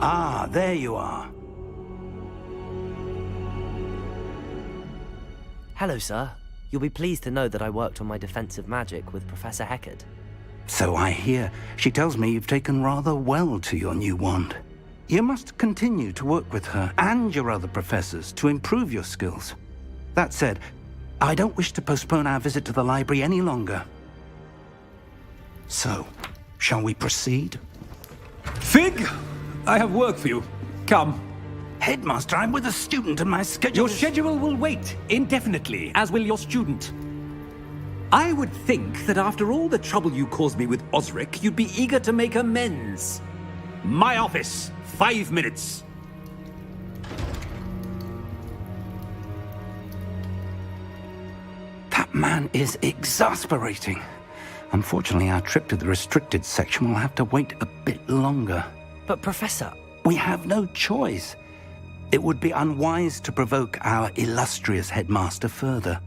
Ah, there you are. Hello, sir. You'll be pleased to know that I worked on my defensive magic with Professor Heckard. So I hear. She tells me you've taken rather well to your new wand. You must continue to work with her and your other professors to improve your skills. That said, I don't wish to postpone our visit to the library any longer. So, shall we proceed? Fig! I have work for you. Come. Headmaster, I'm with a student and my schedule Your schedule will wait indefinitely, as will your student. I would think that after all the trouble you caused me with Osric, you'd be eager to make amends. My office, 5 minutes. That man is exasperating. Unfortunately, our trip to the restricted section will have to wait a bit longer. But, Professor... We have no choice. It would be unwise to provoke our illustrious headmaster further.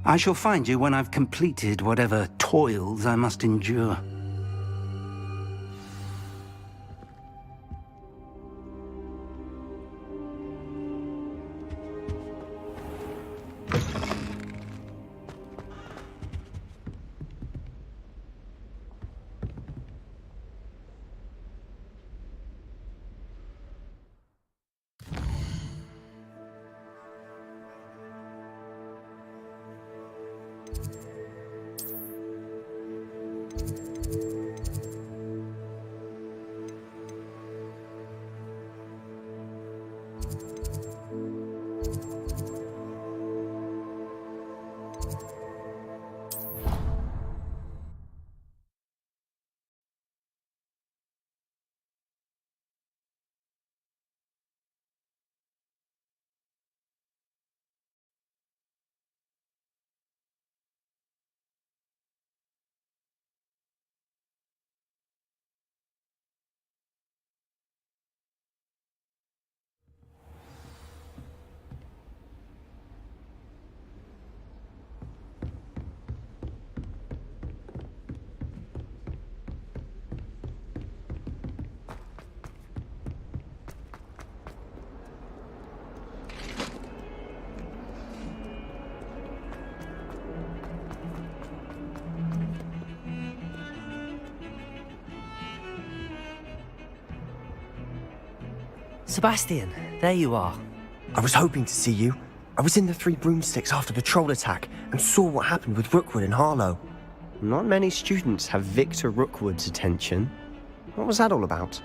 I shall find you when I've completed whatever toils I must endure. Sebastian, there you are. I was hoping to see you. I was in the Three Broomsticks after the troll attack and saw what happened with Rookwood and Harlow. Not many students have Victor Rookwood's attention. What was that all about?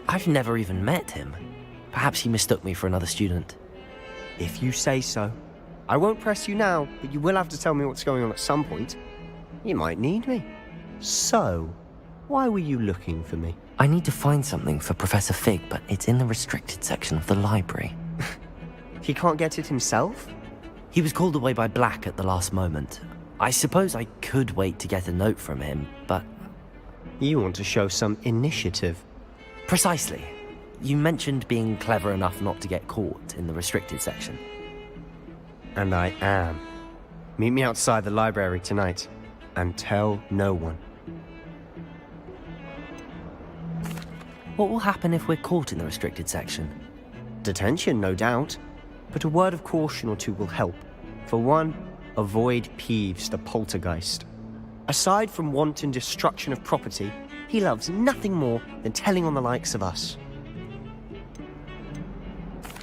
I've never even met him. Perhaps he mistook me for another student. If you say so. I won't press you now, but you will have to tell me what's going on at some point. You might need me. So, why were you looking for me? I need to find something for Professor Fig, but it's in the restricted section of the library. He can't get it himself? He was called away by Black at the last moment. I suppose I could wait to get a note from him, but... You want to show some initiative. Precisely. You mentioned being clever enough not to get caught in the restricted section. And I am. Meet me outside the library tonight, and tell no one. What will happen if we're caught in the restricted section? Detention, no doubt. But a word of caution or two will help. For one, avoid Peeves, the poltergeist. Aside from wanton destruction of property, he loves nothing more than telling on the likes of us.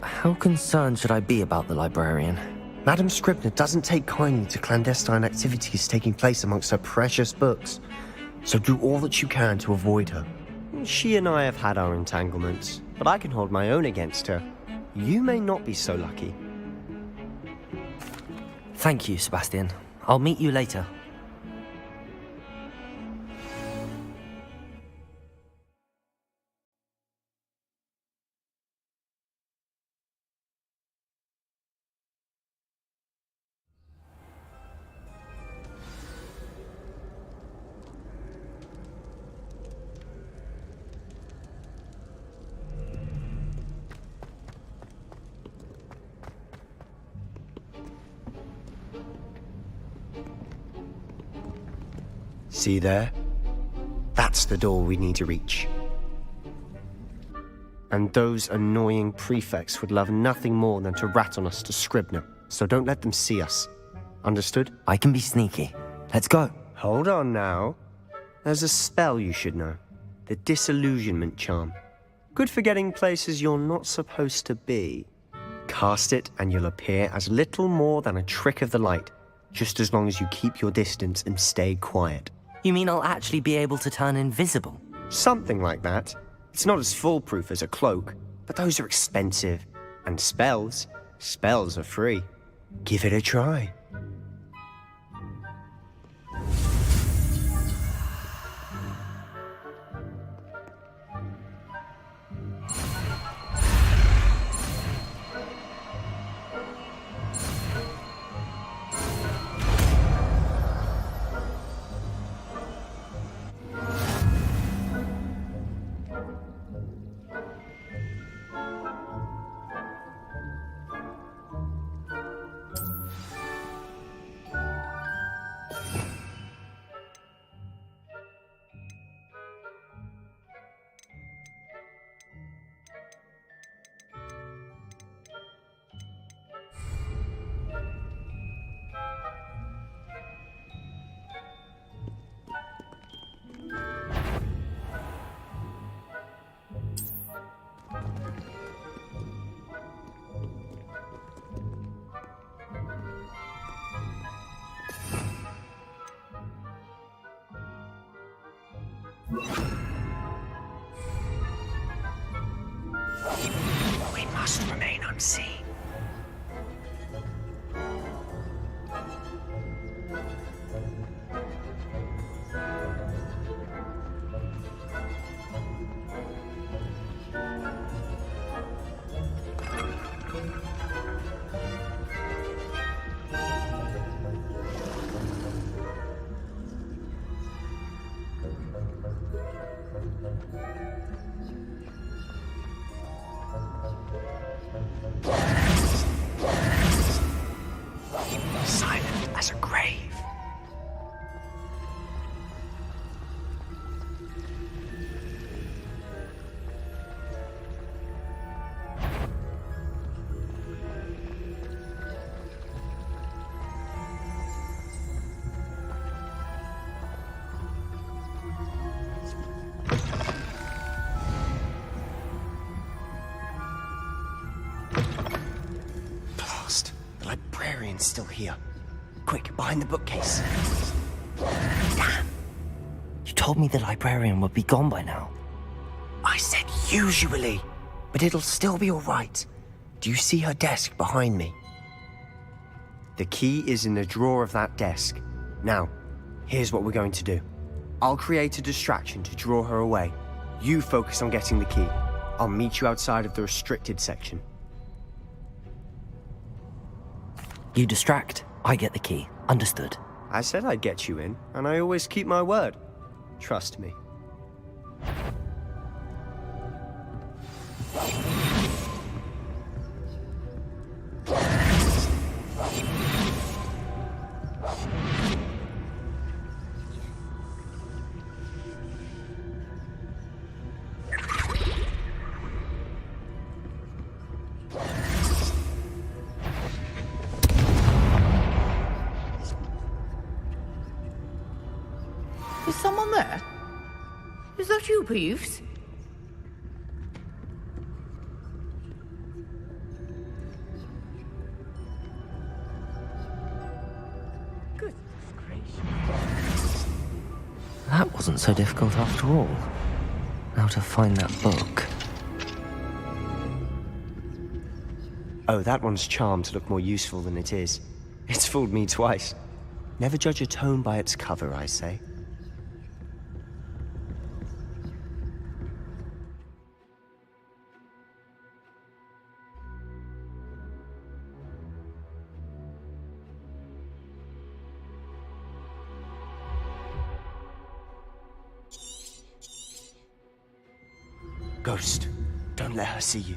How concerned should I be about the librarian? Madam Scribner doesn't take kindly to clandestine activities taking place amongst her precious books, so do all that you can to avoid her. She and I have had our entanglements, but I can hold my own against her. You may not be so lucky. Thank you, Sebastian. I'll meet you later. See there? That That's the door we need to reach. And those annoying prefects would love nothing more than to rat on us to Scribner, so don't let them see us. Understood? I can be sneaky. Let's go. Hold on now. There's a spell you should know. The Disillusionment Charm. Good for getting places you're not supposed to be. Cast it and you'll appear as little more than a trick of the light, just as long as you keep your distance and stay quiet. You mean I'll actually be able to turn invisible? Something like that. It's not as foolproof as a cloak, but those are expensive. And spells are free. Give it a try. We must remain unseen. Silent as a grave. Blast. The librarian's still here. Quick, behind the bookcase. Damn. You told me the librarian would be gone by now. I said usually, but it'll still be all right. Do you see her desk behind me? The key is in the drawer of that desk. Now, here's what we're going to do. I'll create a distraction to draw her away. You focus on getting the key. I'll meet you outside of the restricted section. You distract, I get the key. Understood. I said I'd get you in, and I always keep my word. Trust me. Is someone there? Is that you, Peeves? Good gracious. That wasn't so difficult after all. Now to find that book. Oh, that one's charmed to look more useful than it is. It's fooled me twice. Never judge a tome by its cover, I say. Ghost, don't let her see you.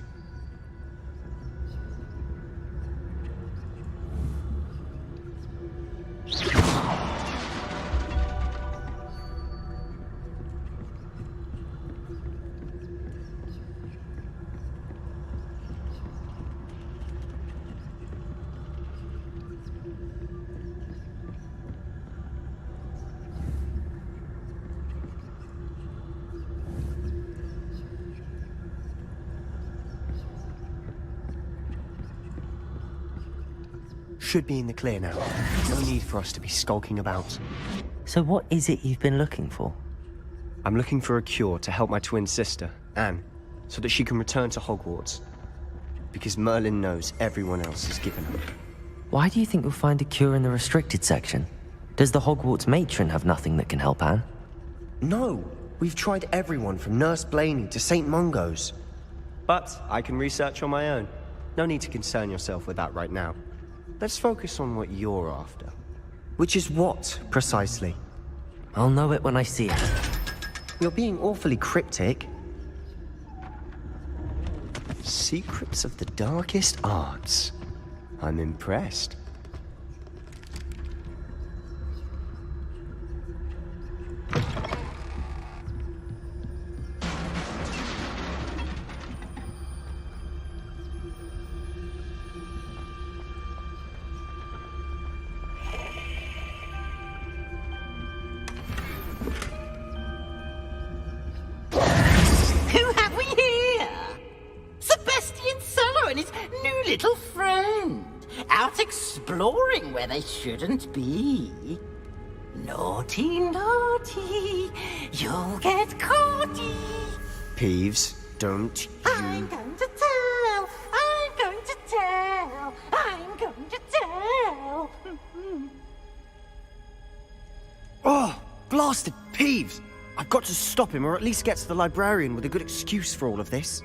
should be in the clear now. No need for us to be skulking about. So what is it you've been looking for? I'm looking for a cure to help my twin sister, Anne, so that she can return to Hogwarts. Because Merlin knows everyone else is given up. Why do you think you'll find a cure in the restricted section? Does the Hogwarts matron have nothing that can help Anne? No, we've tried everyone from Nurse Blaney to St. Mungo's. But I can research on my own. No need to concern yourself with that right now. Let's focus on what you're after. Which is what, precisely? I'll know it when I see it. You're being awfully cryptic. Secrets of the darkest arts. I'm impressed. Who have we here? Sebastian Cellar and his new little friend. Out exploring where they shouldn't be. Naughty, naughty. You'll get caughty. Peeves, don't you... I'm going to tell. I'm going to tell. I'm going to tell. Oh, blasted Peeves! I've got to stop him, or at least get to the librarian with a good excuse for all of this.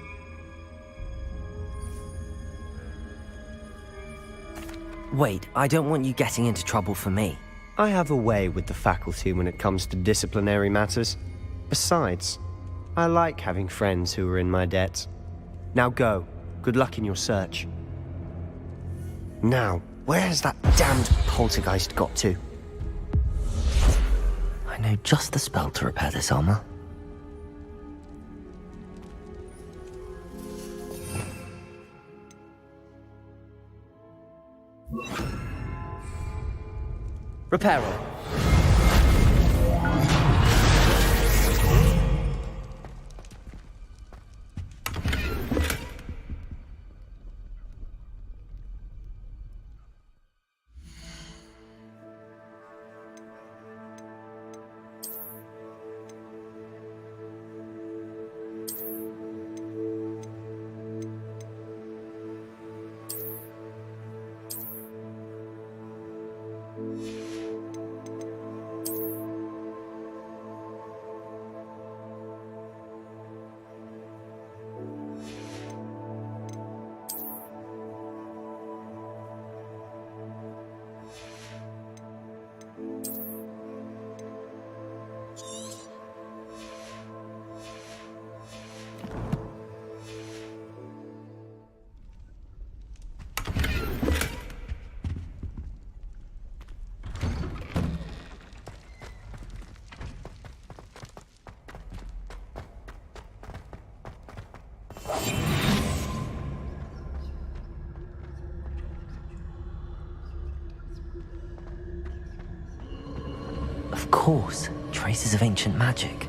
Wait, I don't want you getting into trouble for me. I have a way with the faculty when it comes to disciplinary matters. Besides, I like having friends who are in my debt. Now go. Good luck in your search. Now, where has that damned poltergeist got to? I know just the spell to repair this armor. Repair all. Of course, traces of ancient magic.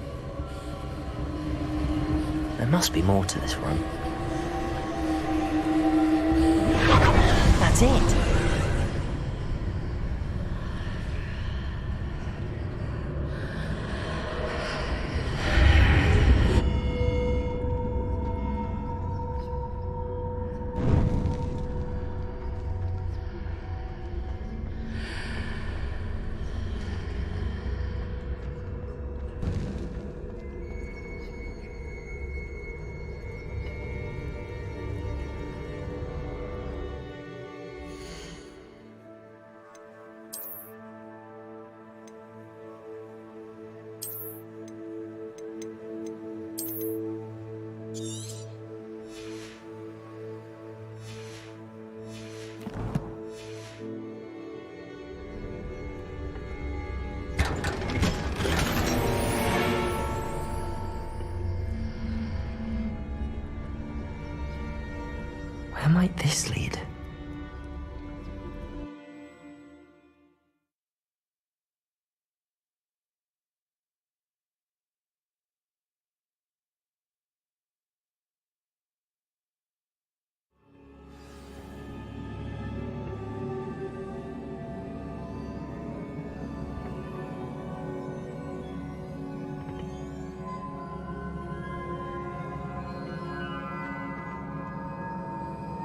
There must be more to this room. That's it!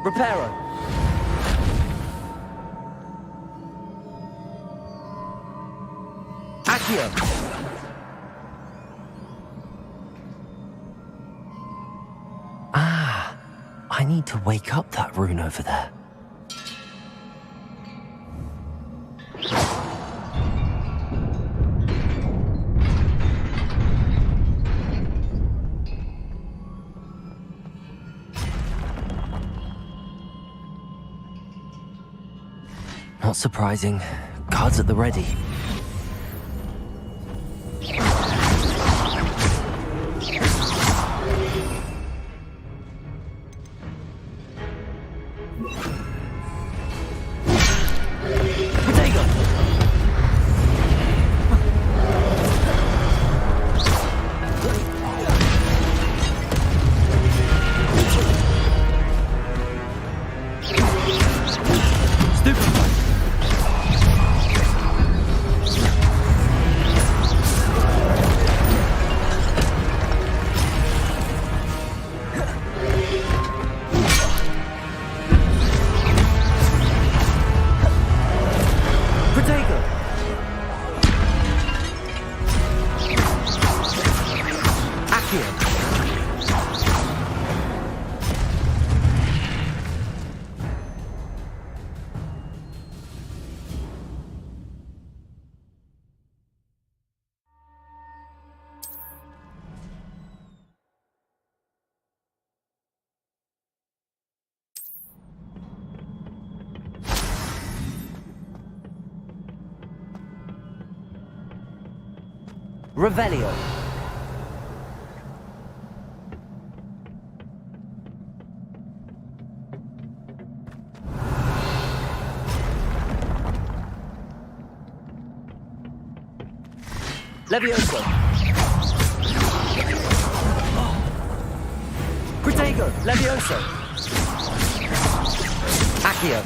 Reparo. Accio. I need to wake up that rune over there. Not surprising. Cards at the ready. Revelio. Levioso. Protego. Levioso. Accio.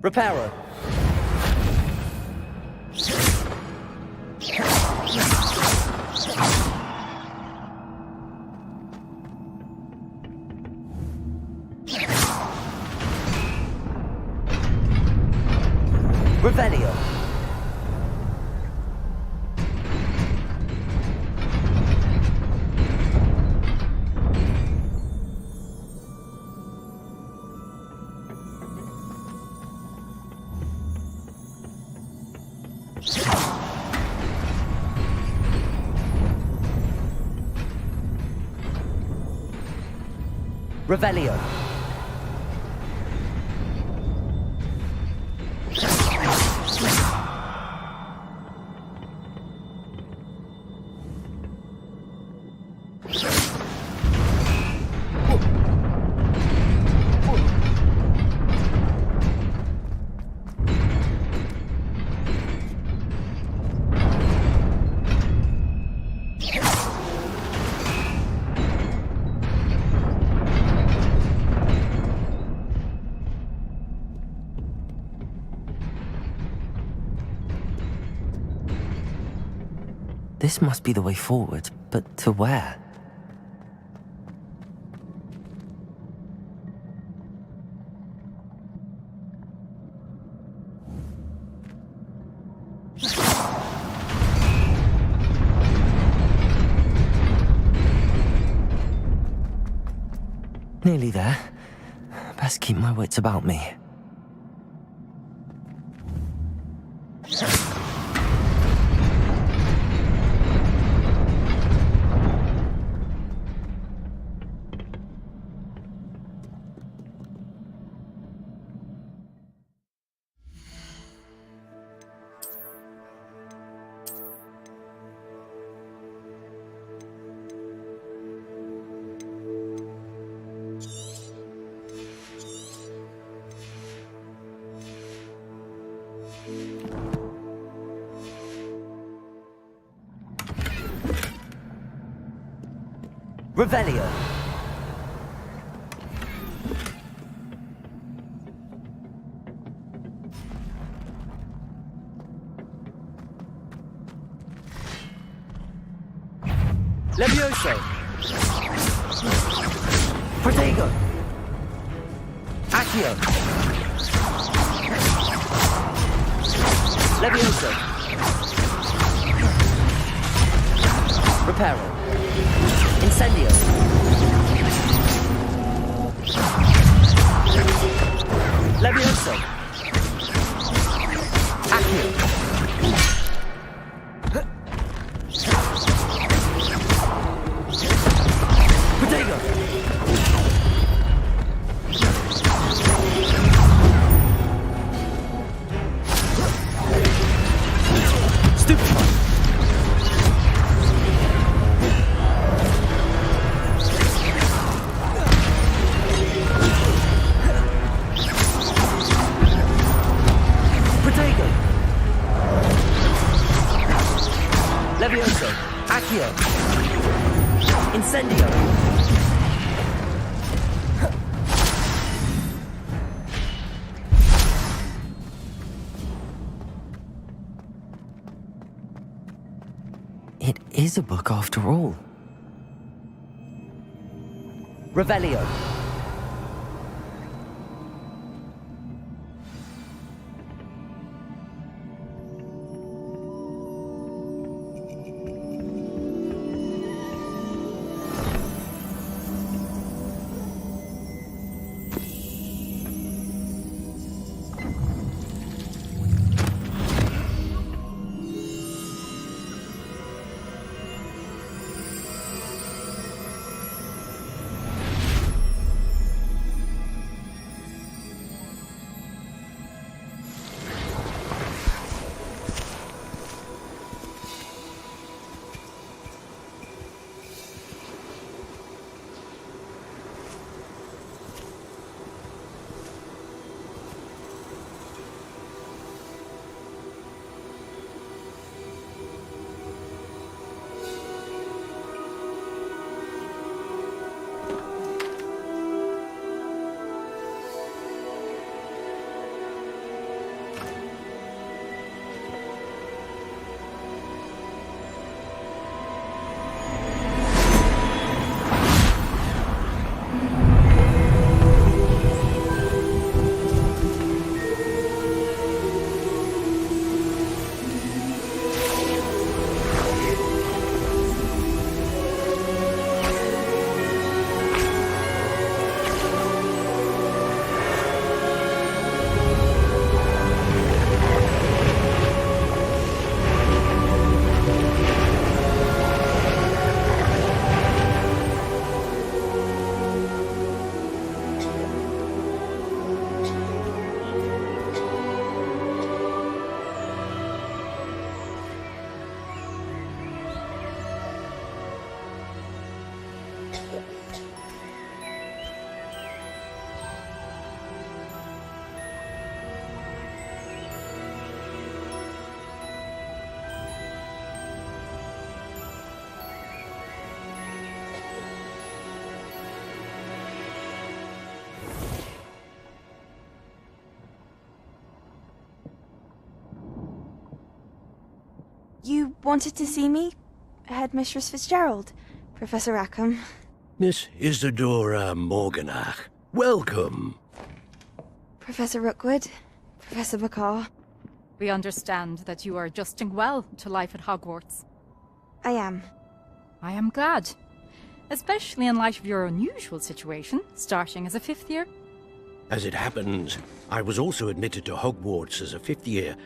Reparo. Revelio. Revelio. This must be the way forward, but to where? Nearly there. Best keep my wits about me. Revelio. Levioso! Protego! Accio! Levioso! Reparo! Incendio! Levioso! Accio! Protego! Stupefy! Protego! Levioso! Accio! Incendio! It is a book after all. Revelio! You wanted to see me? Headmistress Fitzgerald, Professor Rackham. Miss Isadora Morganach, welcome. Professor Rookwood, Professor Bakar. We understand that you are adjusting well to life at Hogwarts. I am. I am glad. Especially in light of your unusual situation, starting as a 5th year. As it happens, I was also admitted to Hogwarts as a 5th year.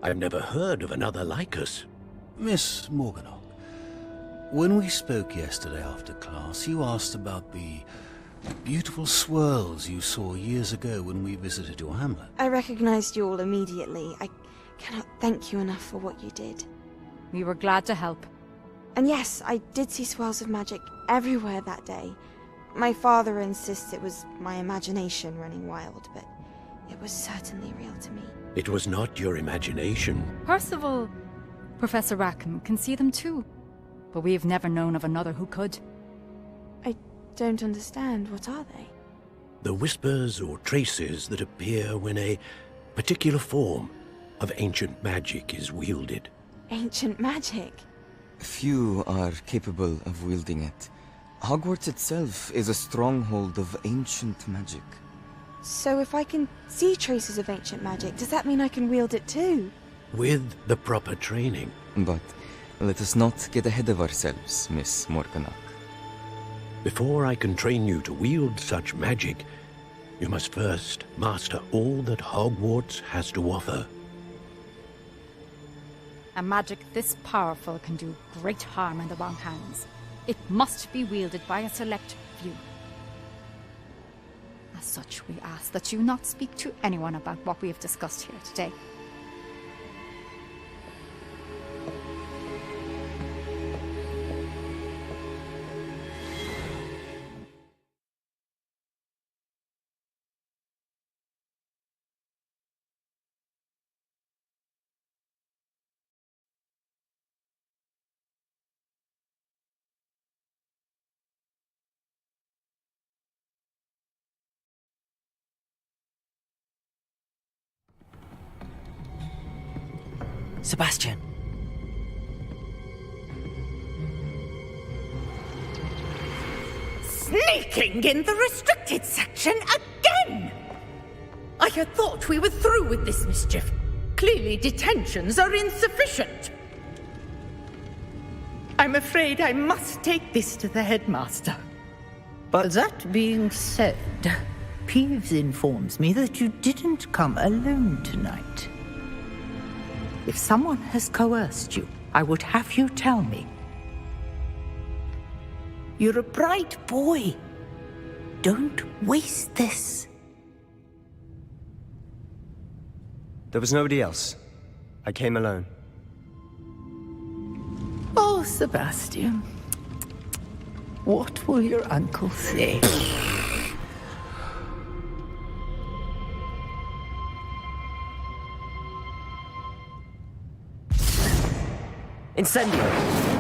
I've never heard of another like us. Miss Morganach, when we spoke yesterday after class, you asked about the beautiful swirls you saw years ago when we visited your hamlet. I recognized you all immediately. I cannot thank you enough for what you did. We were glad to help. And yes, I did see swirls of magic everywhere that day. My father insists it was my imagination running wild, but it was certainly real to me. It was not your imagination. Percival, Professor Rackham can see them too. But we have never known of another who could. I don't understand. What are they? The whispers or traces that appear when a particular form of ancient magic is wielded. Ancient magic? Few are capable of wielding it. Hogwarts itself is a stronghold of ancient magic. So if I can see traces of ancient magic, does that mean I can wield it too? With the proper training. But let us not get ahead of ourselves, Miss Morganach. Before I can train you to wield such magic, you must first master all that Hogwarts has to offer. A magic this powerful can do great harm in the wrong hands. It must be wielded by a select few. As such, we ask that you not speak to anyone about what we have discussed here today. Sebastian. Sneaking in the restricted section again! I had thought we were through with this mischief. Clearly detentions are insufficient. I'm afraid I must take this to the headmaster. But that being said, Peeves informs me that you didn't come alone tonight. If someone has coerced you, I would have you tell me. You're a bright boy. Don't waste this. there was nobody else. I came alone. Oh, Sebastian. What will your uncle say? Incendio!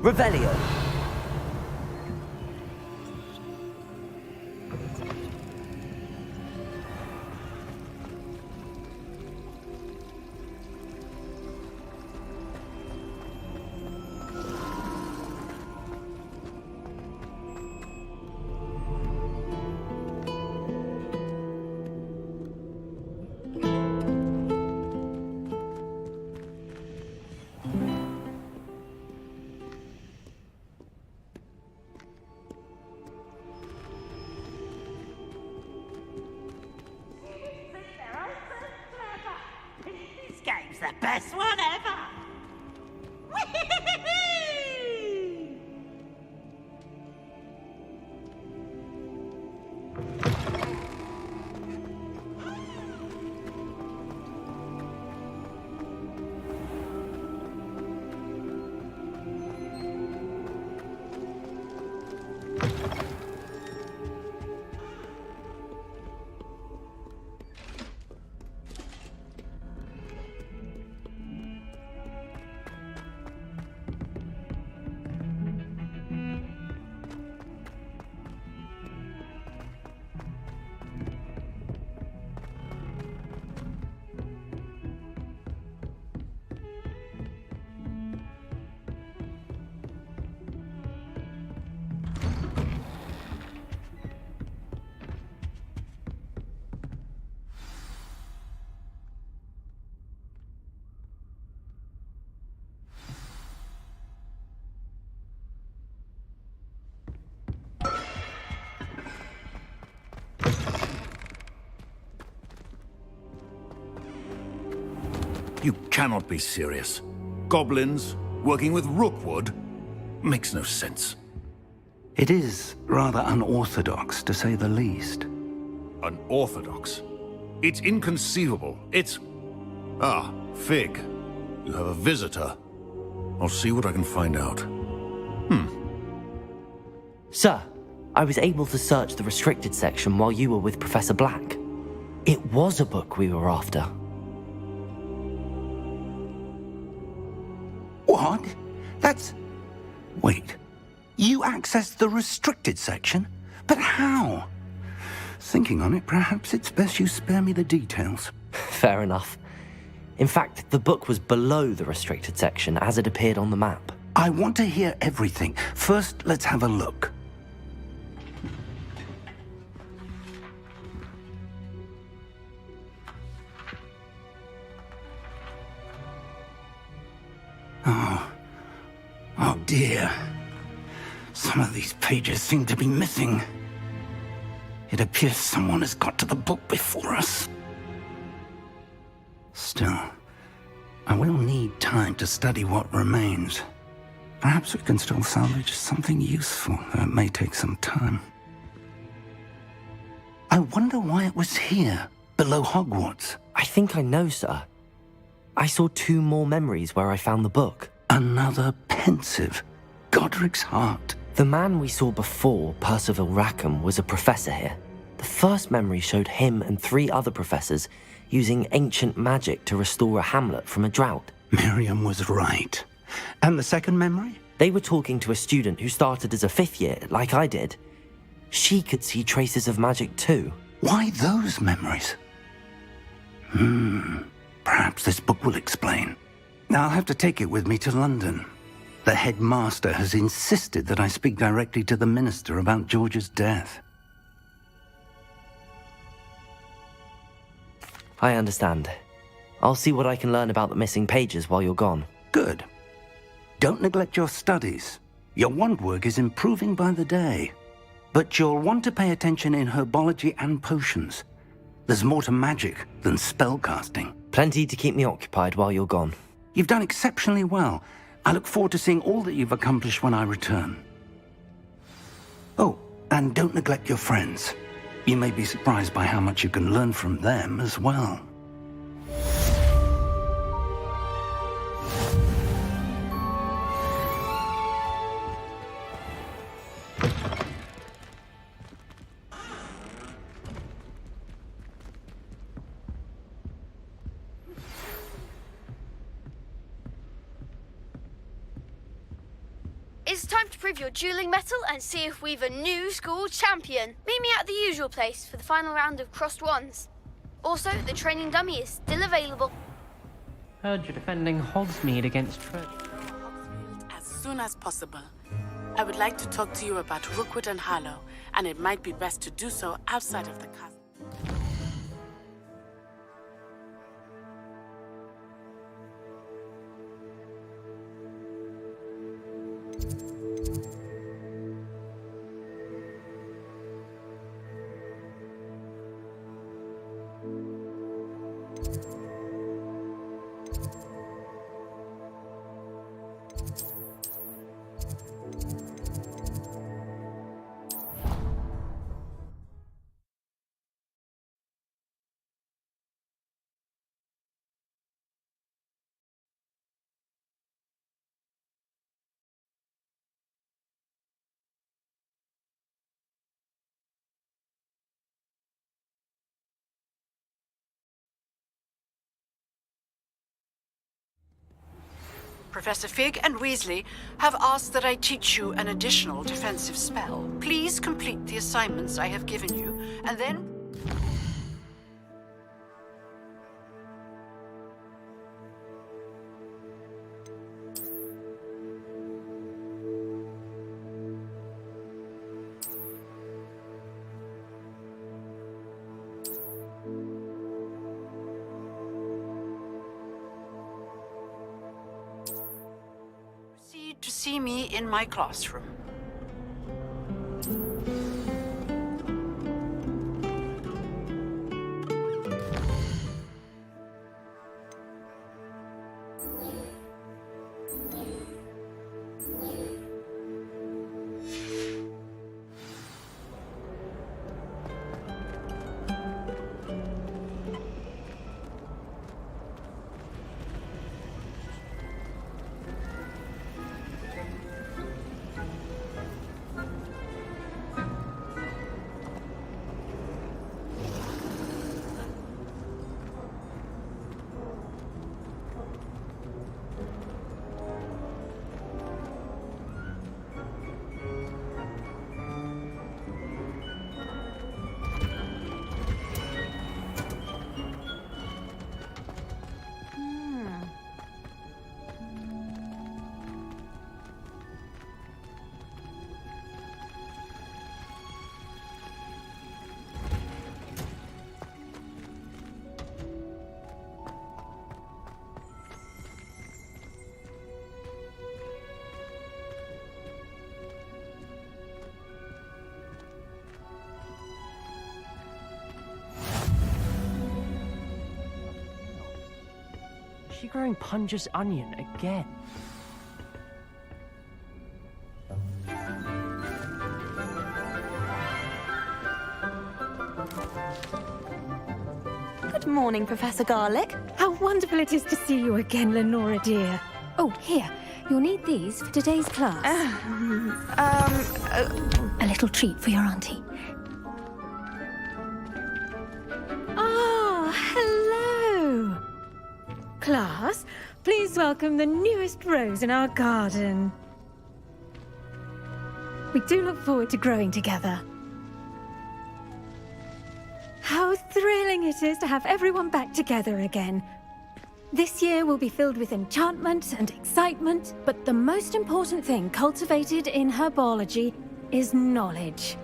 Revelio. This game's the best one ever! You cannot be serious. Goblins working with Rookwood? Makes no sense. It is rather unorthodox, to say the least. Unorthodox? It's inconceivable. It's... Ah, Fig. You have a visitor. I'll see what I can find out. Sir, I was able to search the restricted section while you were with Professor Black. It was a book we were after. What? That's... Wait. You accessed the restricted section? But how? Thinking on it, perhaps it's best you spare me the details. Fair enough. In fact, the book was below the restricted section as it appeared on the map. I want to hear everything. First, let's have a look. Oh dear. Some of these pages seem to be missing. It appears someone has got to the book before us. Still, I will need time to study what remains. Perhaps we can still salvage something useful, though it may take some time. I wonder why it was here, below Hogwarts. I think I know, sir. I saw 2 more memories where I found the book. Another pensive. Godric's heart. The man we saw before, Percival Rackham, was a professor here. The first memory showed him and 3 other professors using ancient magic to restore a hamlet from a drought. Miriam was right. And the second memory? They were talking to a student who started as a 5th year, like I did. She could see traces of magic too. Why those memories? Perhaps this book will explain. Now I'll have to take it with me to London. The headmaster has insisted that I speak directly to the minister about George's death. I understand. I'll see what I can learn about the missing pages while you're gone. Good. Don't neglect your studies. Your wand work is improving by the day. But you'll want to pay attention in herbology and potions. There's more to magic than spellcasting. Plenty to keep me occupied while you're gone. You've done exceptionally well. I look forward to seeing all that you've accomplished when I return. Oh, and don't neglect your friends. You may be surprised by how much you can learn from them as well. It's time to prove your dueling mettle and see if we've a new school champion. Meet me at the usual place for the final round of crossed wands. Also, the training dummy is still available. Heard you're defending Hogsmeade against as soon as possible. I would like to talk to you about Rookwood and Harlow, and it might be best to do so outside of the castle. Professor Fig and Weasley have asked that I teach you an additional defensive spell. Please complete the assignments I have given you, and then... to see me in my classroom. she growing Punja's onion again? Good morning, Professor Garlick. How wonderful it is to see you again, Lenora dear. Oh, here. You'll need these for today's class. A little treat for your auntie. Ah, hello! Class, please welcome the newest rose in our garden. We do look forward to growing together. How thrilling it is to have everyone back together again. This year will be filled with enchantment and excitement, but the most important thing cultivated in herbology is knowledge.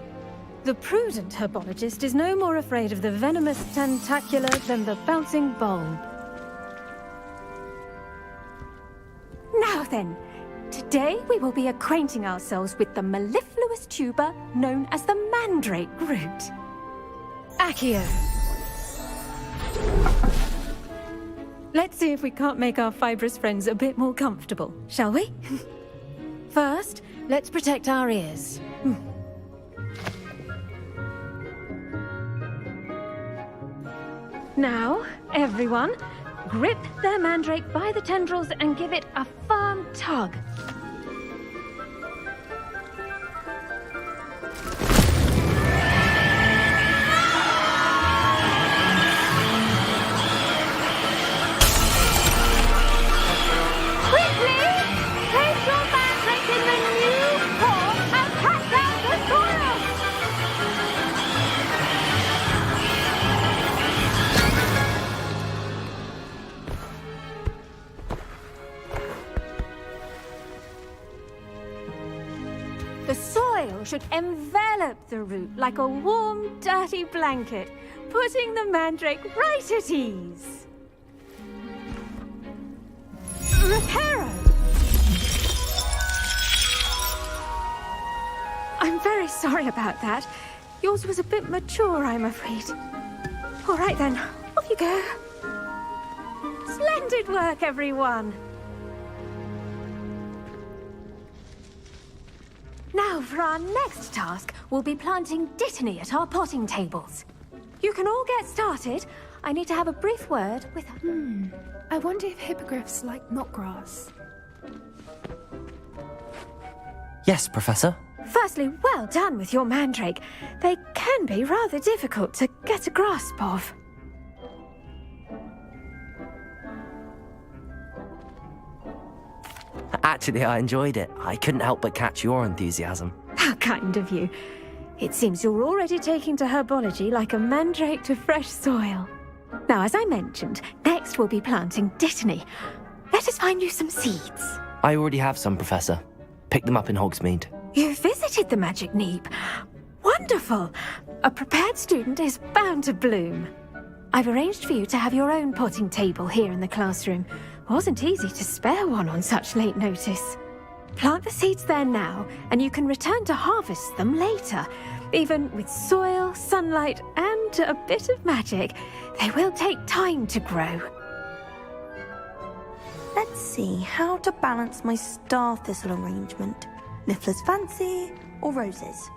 The prudent herbologist is no more afraid of the venomous tentacula than the bouncing bulb. Now then, today we will be acquainting ourselves with the mellifluous tuber known as the mandrake root. Accio. Let's see if we can't make our fibrous friends a bit more comfortable, shall we? First, let's protect our ears. Now, everyone, grip their mandrake by the tendrils and give it a firm tug. Should envelop the root like a warm, dirty blanket, putting the mandrake right at ease. Reparo! I'm very sorry about that. Yours was a bit mature, I'm afraid. All right then, off you go. Splendid work, everyone. Now, for our next task, we'll be planting Dittany at our potting tables. You can all get started. I need to have a brief word with... I wonder if hippogriffs like knotgrass. Yes, Professor. Firstly, well done with your mandrake. They can be rather difficult to get a grasp of. Actually, I enjoyed it. I couldn't help but catch your enthusiasm. How kind of you. It seems you're already taking to herbology like a mandrake to fresh soil. Now, as I mentioned, next we'll be planting Dittany. Let us find you some seeds. I already have some, Professor. Picked them up in Hogsmeade. You visited the Magic Neep. Wonderful. A prepared student is bound to bloom. I've arranged for you to have your own potting table here in the classroom. Wasn't easy to spare one on such late notice. Plant the seeds there now, and you can return to harvest them later. Even with soil, sunlight, and a bit of magic, they will take time to grow. Let's see how to balance my star thistle arrangement. Niffler's fancy or roses?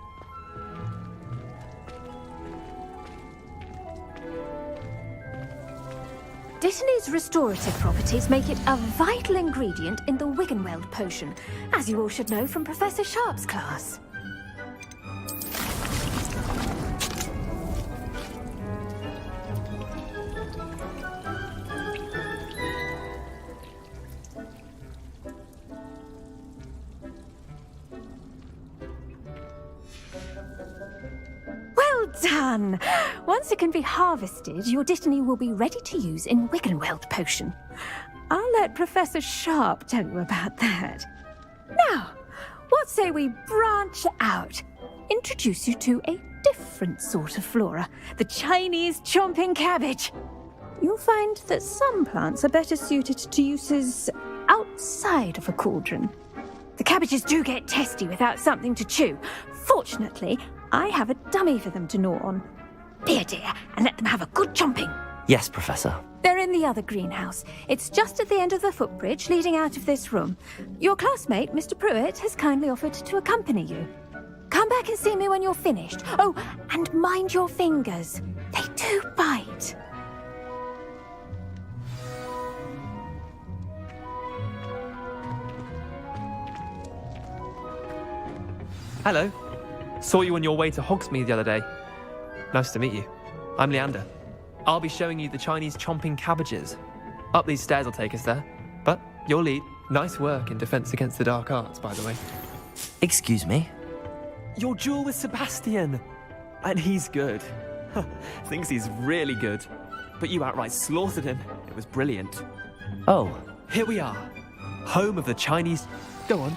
Dittany's restorative properties make it a vital ingredient in the Wiggenweld potion, as you all should know from Professor Sharp's class. Well done! Once it can be harvested, your Dittany will be ready to use in Wiggenweld potion. I'll let Professor Sharp tell you about that. Now, what say we branch out? Introduce you to a different sort of flora, the Chinese chomping cabbage. You'll find that some plants are better suited to uses outside of a cauldron. The cabbages do get testy without something to chew. Fortunately, I have a dummy for them to gnaw on. Be a dear and let them have a good chomping. Yes, Professor. They're in the other greenhouse. It's just at the end of the footbridge leading out of this room. Your classmate, Mr. Pruitt, has kindly offered to accompany you. Come back and see me when you're finished. Oh, and mind your fingers. They do bite. Hello. Saw you on your way to Hogsmeade the other day. Nice to meet you. I'm Leander. I'll be showing you the Chinese chomping cabbages. Up these stairs will take us there. But your lead. Nice work in Defense Against the Dark Arts, by the way. Excuse me? Your duel with Sebastian. And he's good. Thinks he's really good. But you outright slaughtered him. It was brilliant. Oh. Here we are. Home of the Chinese... Go on.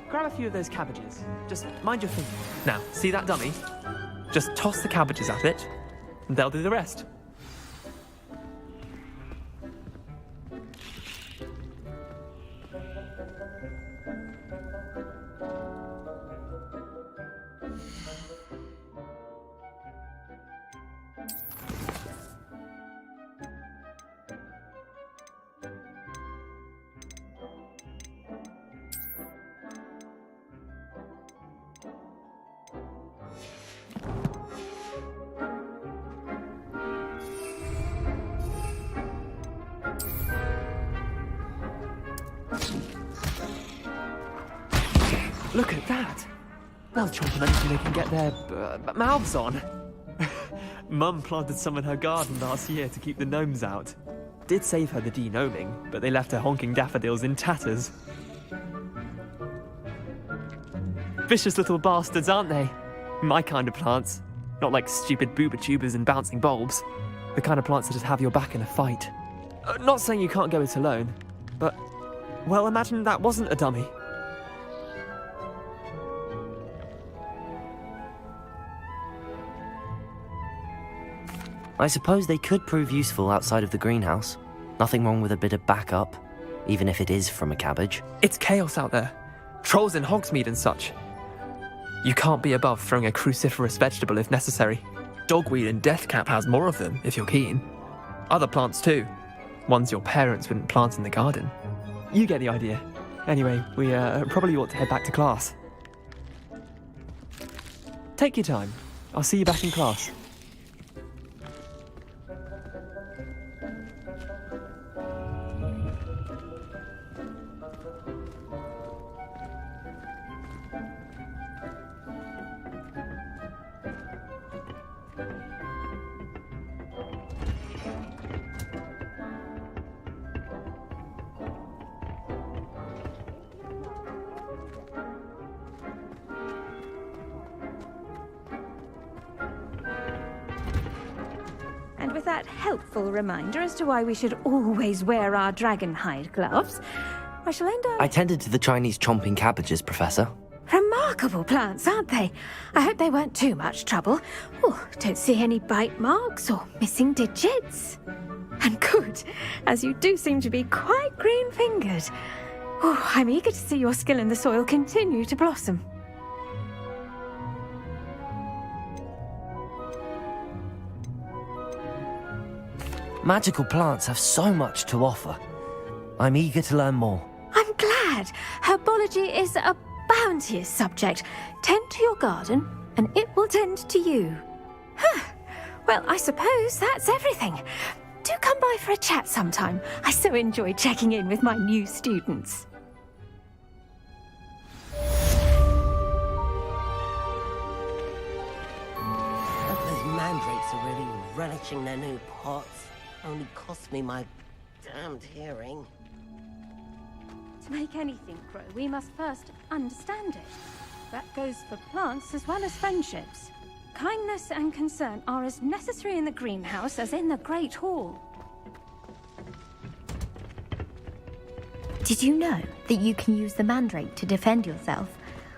Grab a few of those cabbages. Just mind your feet. Now, see that dummy? Just toss the cabbages at it, and they'll do the rest. Look at that! They'll chomp on anything they can get their mouths on. Mum planted some in her garden last year to keep the gnomes out. Did save her the denoming, but they left her honking daffodils in tatters. Vicious little bastards, aren't they? My kind of plants. Not like stupid booba tubers and bouncing bulbs. The kind of plants that just have your back in a fight. Not saying you can't go it alone, but... Well, imagine that wasn't a dummy. I suppose they could prove useful outside of the greenhouse. Nothing wrong with a bit of backup, even if it is from a cabbage. It's chaos out there. Trolls in Hogsmeade and such. You can't be above throwing a cruciferous vegetable if necessary. Dogweed and deathcap has more of them, if you're keen. Other plants too. Ones your parents wouldn't plant in the garden. You get the idea. Anyway, we probably ought to head back to class. Take your time. I'll see you back in class. And with that helpful reminder as to why we should always wear our dragon hide gloves, I shall end up... I tended to the Chinese chomping cabbages, Professor. Remarkable plants, aren't they? I hope they weren't too much trouble. Oh, don't see any bite marks or missing digits. And good, as you do seem to be quite green-fingered. Oh, I'm eager to see your skill in the soil continue to blossom. Magical plants have so much to offer. I'm eager to learn more. I'm glad. Herbology is a bounteous subject. Tend to your garden, and it will tend to you. Well, I suppose that's everything. Do come by for a chat sometime. I so enjoy checking in with my new students. Those mandrakes are really relishing their new pots. Only cost me my damned hearing. To make anything grow, we must first understand it. That goes for plants as well as friendships. Kindness and concern are as necessary in the greenhouse as in the Great Hall. Did you know that you can use the mandrake to defend yourself?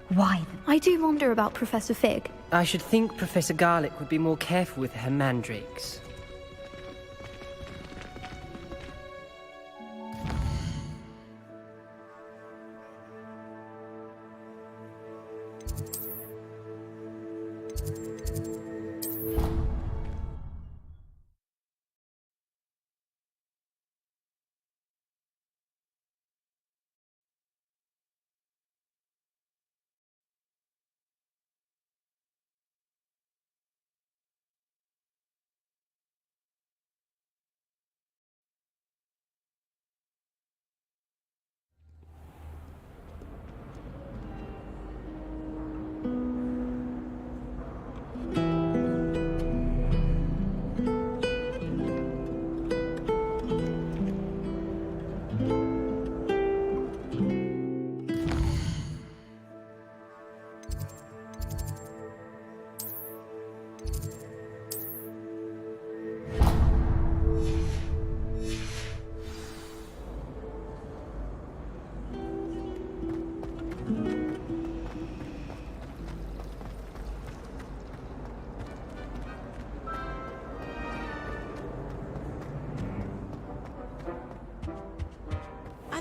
Why? I do wonder about Professor Fig. I should think Professor Garlick would be more careful with her mandrakes.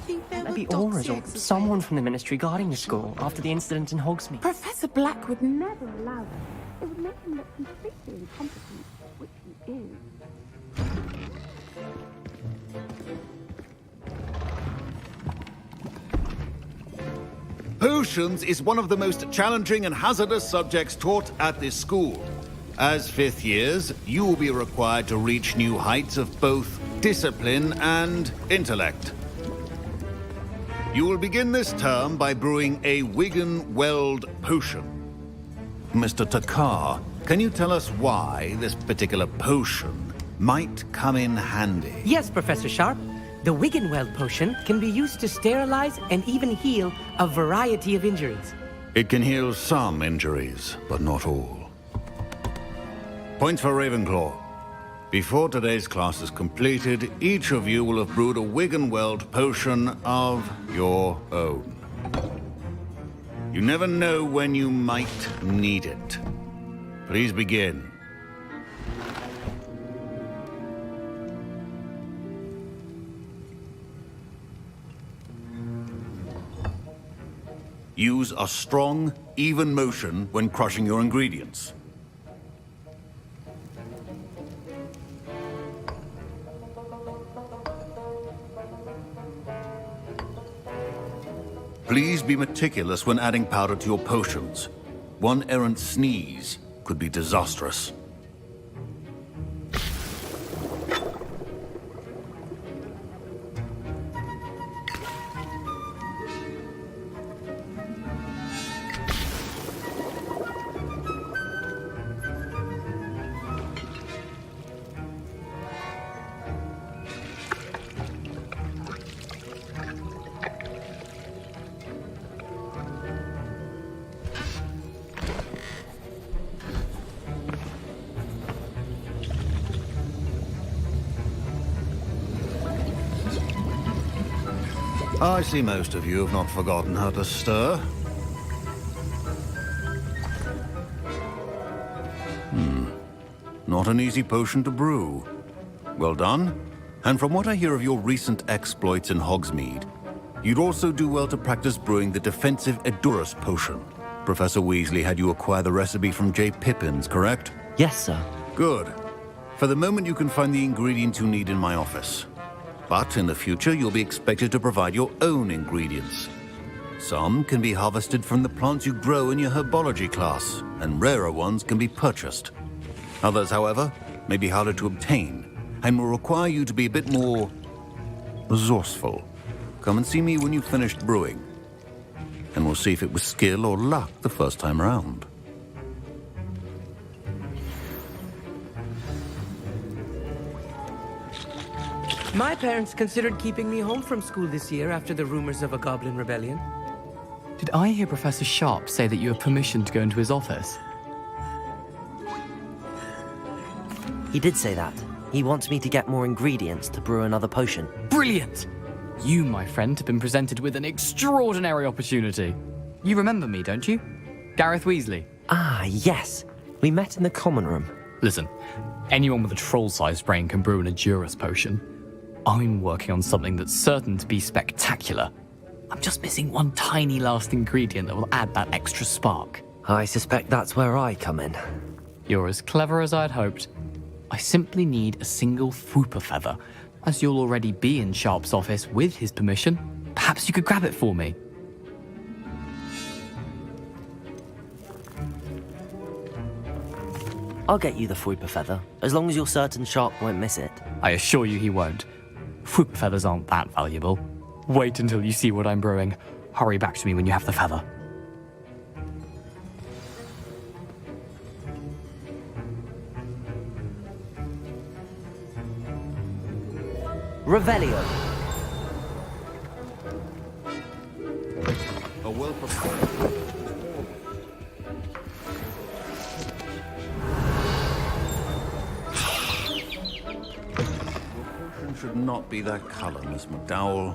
think there Maybe were Aura's or dogs someone from the ministry guarding the school after the incident in Hogsmeade. Professor Black would never allow that. It would make him look completely incompetent, which he is. Potions is one of the most challenging and hazardous subjects taught at this school. As fifth years, you will be required to reach new heights of both discipline and intellect. You will begin this term by brewing a Wiggenweld potion. Mr. Takar, can you tell us why this particular potion might come in handy? Yes, Professor Sharp. The Wiggenweld potion can be used to sterilize and even heal a variety of injuries. It can heal some injuries, but not all. Points for Ravenclaw. Before today's class is completed, each of you will have brewed a Wiggenweld potion of your own. You never know when you might need it. Please begin. Use a strong, even motion when crushing your ingredients. Please be meticulous when adding powder to your potions. One errant sneeze could be disastrous. I see most of you have not forgotten how to stir. Not an easy potion to brew. Well done. And from what I hear of your recent exploits in Hogsmeade, you'd also do well to practice brewing the defensive Edurus potion. Professor Weasley had you acquire the recipe from J. Pippins, correct? Yes, sir. Good. For the moment, you can find the ingredients you need in my office. But in the future, you'll be expected to provide your own ingredients. Some can be harvested from the plants you grow in your herbology class, and rarer ones can be purchased. Others, however, may be harder to obtain, and will require you to be a bit more resourceful. Come and see me when you've finished brewing, and we'll see if it was skill or luck the first time around. My parents considered keeping me home from school this year after the rumors of a goblin rebellion. Did I hear Professor Sharp say that you have permission to go into his office? He did say that. He wants me to get more ingredients to brew another potion. Brilliant! You, my friend, have been presented with an extraordinary opportunity. You remember me, don't you? Gareth Weasley. Ah, yes. We met in the common room. Listen, anyone with a troll-sized brain can brew an Edurus potion. I'm working on something that's certain to be spectacular. I'm just missing one tiny last ingredient that will add that extra spark. I suspect that's where I come in. You're as clever as I'd hoped. I simply need a single Fwooper feather. As you'll already be in Sharp's office with his permission, perhaps you could grab it for me. I'll get you the Fwooper feather, as long as you're certain Sharp won't miss it. I assure you he won't. Fwooper feathers aren't that valuable. Wait until you see what I'm brewing. Hurry back to me when you have the feather. Revelio. A well-prepared... should not be that color, Miss McDowell.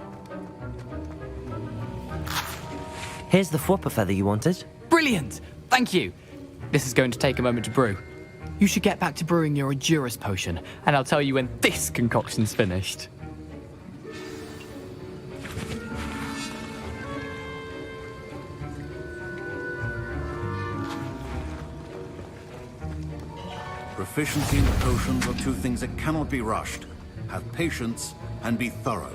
Here's the Fwooper feather you wanted. Brilliant! Thank you! This is going to take a moment to brew. You should get back to brewing your Edurus potion, and I'll tell you when this concoction's finished. Proficiency and potions are two things that cannot be rushed. Have patience and be thorough.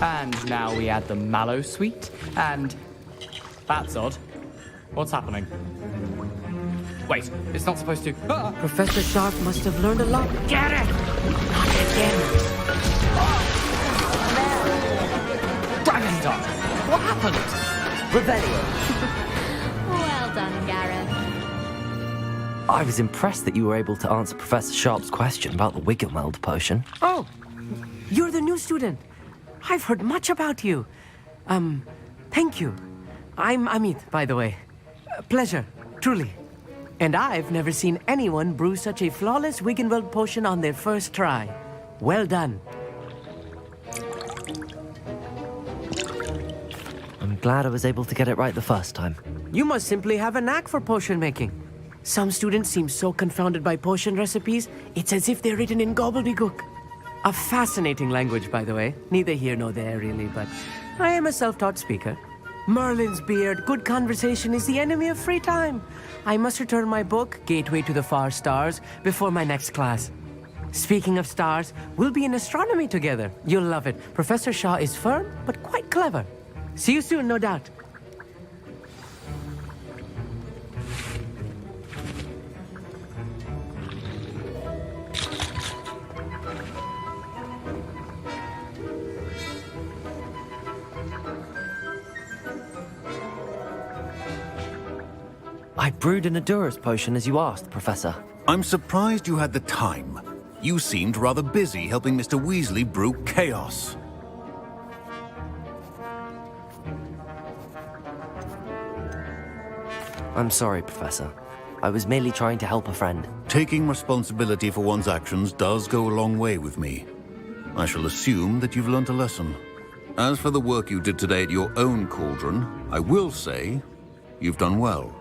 And now we add the mallow sweet, and... That's odd. What's happening? Wait, it's not supposed to... Ah! Professor Sharp must have learned a lot. Get it! Not again. Dragon Dart! What happened? Rebellion. Well done, Gareth. I was impressed that you were able to answer Professor Sharp's question about the Wiggenweld potion. Oh, you're the new student. I've heard much about you. Thank you. I'm Amit, by the way. Pleasure, truly. And I've never seen anyone brew such a flawless Wiggenweld potion on their first try. Well done. I'm glad I was able to get it right the first time. You must simply have a knack for potion making. Some students seem so confounded by potion recipes, it's as if they're written in gobbledygook. A fascinating language, by the way. Neither here nor there, really, but I am a self-taught speaker. Merlin's beard, good conversation is the enemy of free time. I must return my book, Gateway to the Far Stars, before my next class. Speaking of stars, we'll be in astronomy together. You'll love it. Professor Shaw is firm, but quite clever. See you soon, no doubt. I brewed an Adura's potion as you asked, Professor. I'm surprised you had the time. You seemed rather busy helping Mr. Weasley brew chaos. I'm sorry, Professor. I was merely trying to help a friend. Taking responsibility for one's actions does go a long way with me. I shall assume that you've learnt a lesson. As for the work you did today at your own cauldron, I will say you've done well.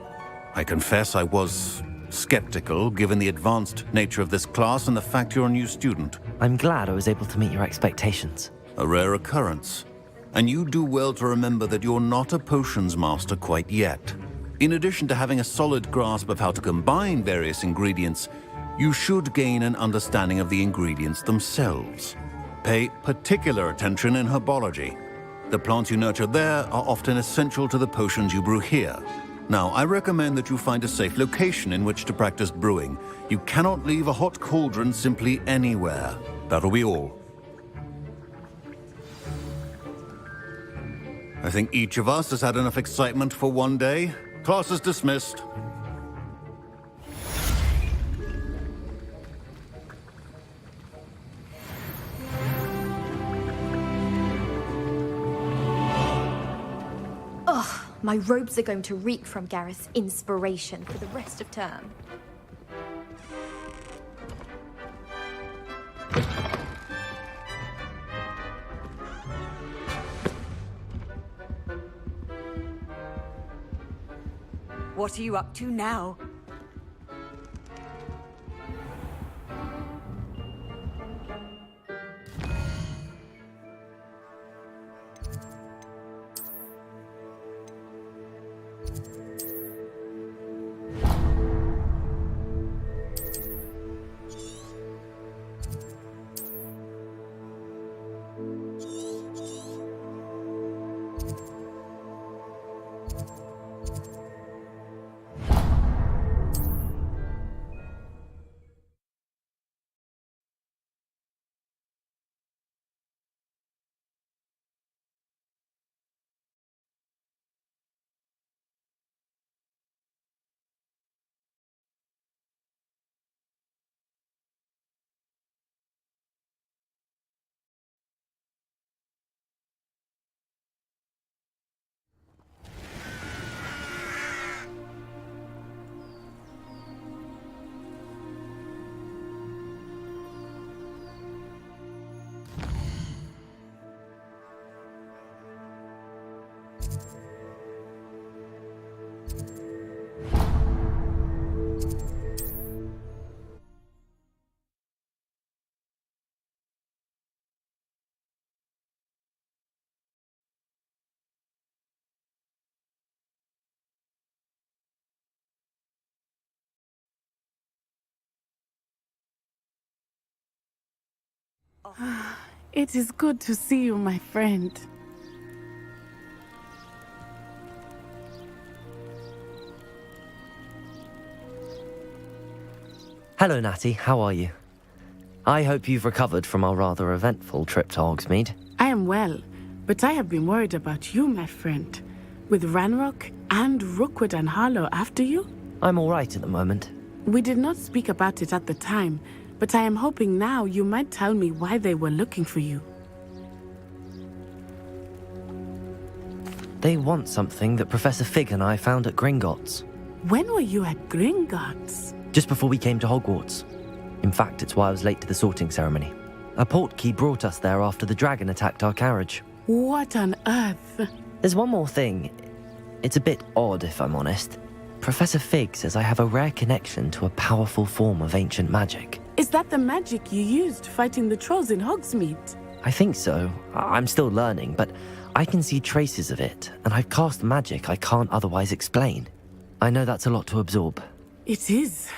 I confess I was skeptical, given the advanced nature of this class and the fact you're a new student. I'm glad I was able to meet your expectations. A rare occurrence. And you do well to remember that you're not a potions master quite yet. In addition to having a solid grasp of how to combine various ingredients, you should gain an understanding of the ingredients themselves. Pay particular attention in herbology. The plants you nurture there are often essential to the potions you brew here. Now, I recommend that you find a safe location in which to practice brewing. You cannot leave a hot cauldron simply anywhere. That'll be all. I think each of us has had enough excitement for one day. Class is dismissed. Ugh, my robes are going to reek from Gareth's inspiration for the rest of term. What are you up to now? It is good to see you, my friend. Hello, Natty. How are you? I hope you've recovered from our rather eventful trip to Hogsmeade. I am well, but I have been worried about you, my friend. With Ranrock and Rookwood and Harlow after you? I'm all right at the moment. We did not speak about it at the time, but I am hoping now you might tell me why they were looking for you. They want something that Professor Fig and I found at Gringotts. When were you at Gringotts? Just before we came to Hogwarts. In fact, it's why I was late to the sorting ceremony. A Portkey brought us there after the dragon attacked our carriage. What on earth? There's one more thing. It's a bit odd, if I'm honest. Professor Fig says I have a rare connection to a powerful form of ancient magic. Is that the magic you used fighting the trolls in Hogsmeade? I think so. I'm still learning, but I can see traces of it, and I've cast magic I can't otherwise explain. I know that's a lot to absorb. It is.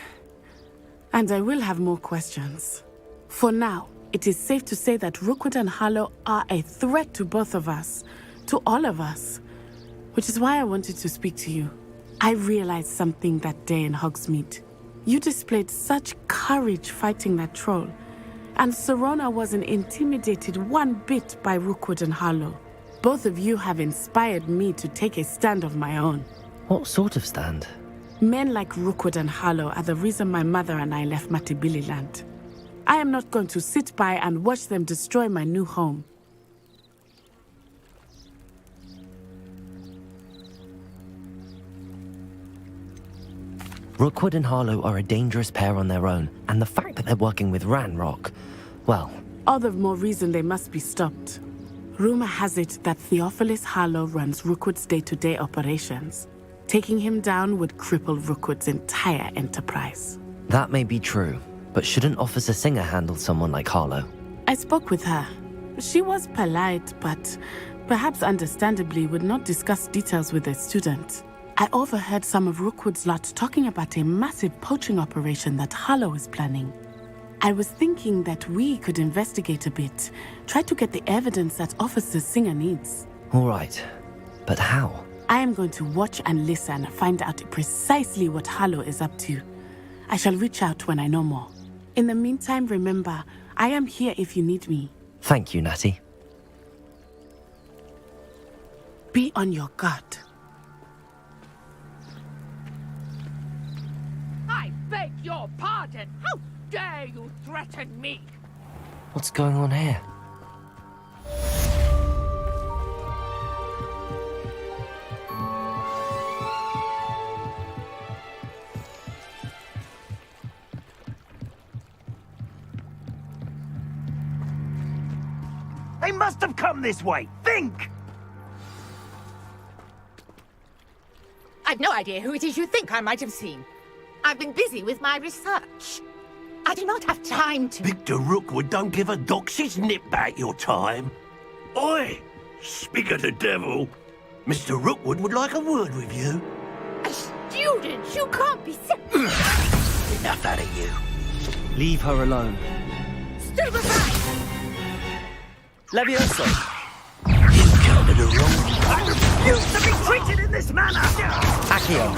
And I will have more questions. For now, it is safe to say that Rookwood and Harlow are a threat to both of us, to all of us, which is why I wanted to speak to you. I realized something that day in Hogsmeade. You displayed such courage fighting that troll, and Serona wasn't intimidated one bit by Rookwood and Harlow. Both of you have inspired me to take a stand of my own. What sort of stand? Men like Rookwood and Harlow are the reason my mother and I left Matabeleland. I am not going to sit by and watch them destroy my new home. Rookwood and Harlow are a dangerous pair on their own, and the fact that they're working with Ranrock, well... All the more reason they must be stopped. Rumor has it that Theophilus Harlow runs Rookwood's day-to-day operations. Taking him down would cripple Rookwood's entire enterprise. That may be true, but shouldn't Officer Singer handle someone like Harlow? I spoke with her. She was polite, but perhaps understandably would not discuss details with a student. I overheard some of Rookwood's lot talking about a massive poaching operation that Harlow is planning. I was thinking that we could investigate a bit, try to get the evidence that Officer Singer needs. All right, but how? I am going to watch and listen, find out precisely what Harlow is up to. I shall reach out when I know more. In the meantime, remember, I am here if you need me. Thank you, Natty. Be on your guard. I beg your pardon. How dare you threaten me? What's going on here? They must have come this way. Think! I've no idea who it is you think I might have seen. I've been busy with my research. I do not have time to... Victor Rookwood don't give a doxy's nip back your time. Oi! Speak of the devil. Mr. Rookwood would like a word with you. A student? You can't be... Enough out of you. Leave her alone. Stupefy! Levioso! You come to the wrong... I refuse to be treated in this manner! Accio!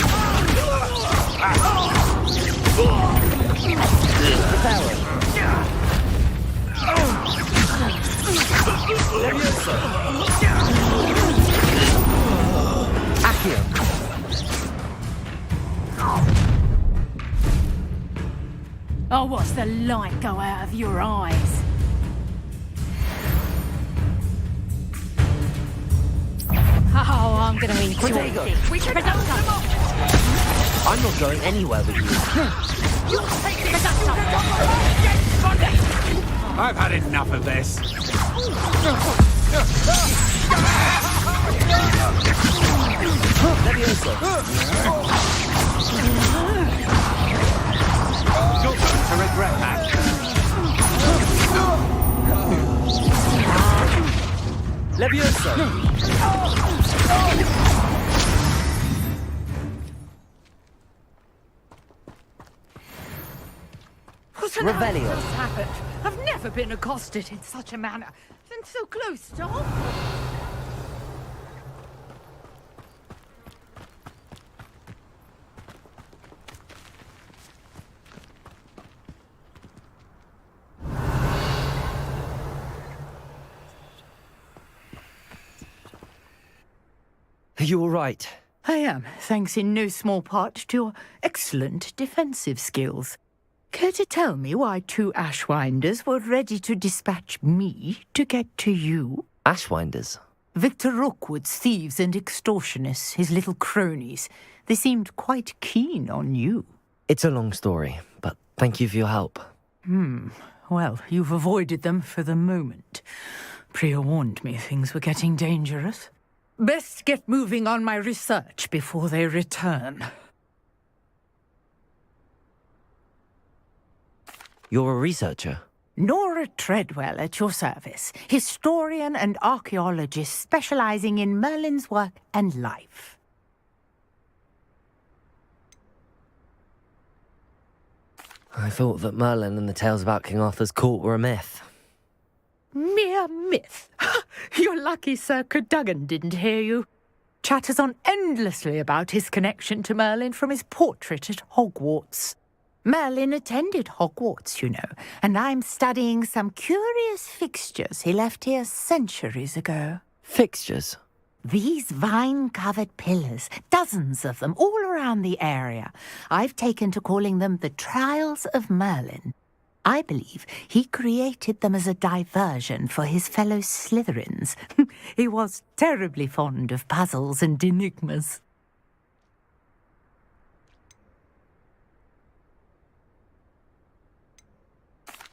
Levioso! Accio! Oh, what's the light go out of your eyes? Oh, I'm gonna eat your dick. We should have them off. I'm not going anywhere with you. You'll take this up. I've had enough of this. Levioso! You're going to regret that. Levioso! What on Revelio. earth has happened? I've never been accosted in such a manner. And so close, Tom. Are you all right? I am, thanks in no small part to your excellent defensive skills. Care to tell me why two Ashwinders were ready to dispatch me to get to you? Ashwinders? Victor Rookwood's thieves and extortionists, his little cronies. They seemed quite keen on you. It's a long story, but thank you for your help. Well, you've avoided them for the moment. Priya warned me things were getting dangerous. Best get moving on my research before they return. You're a researcher? Nora Treadwell at your service, historian and archaeologist specializing in Merlin's work and life. I thought that Merlin and the tales about King Arthur's court were a myth. Mere myth. You're lucky Sir Cadogan didn't hear you. Chatters on endlessly about his connection to Merlin from his portrait at Hogwarts. Merlin attended Hogwarts, you know, and I'm studying some curious fixtures he left here centuries ago. Fixtures? These vine-covered pillars, dozens of them, all around the area. I've taken to calling them the Trials of Merlin. I believe he created them as a diversion for his fellow Slytherins. He was terribly fond of puzzles and enigmas.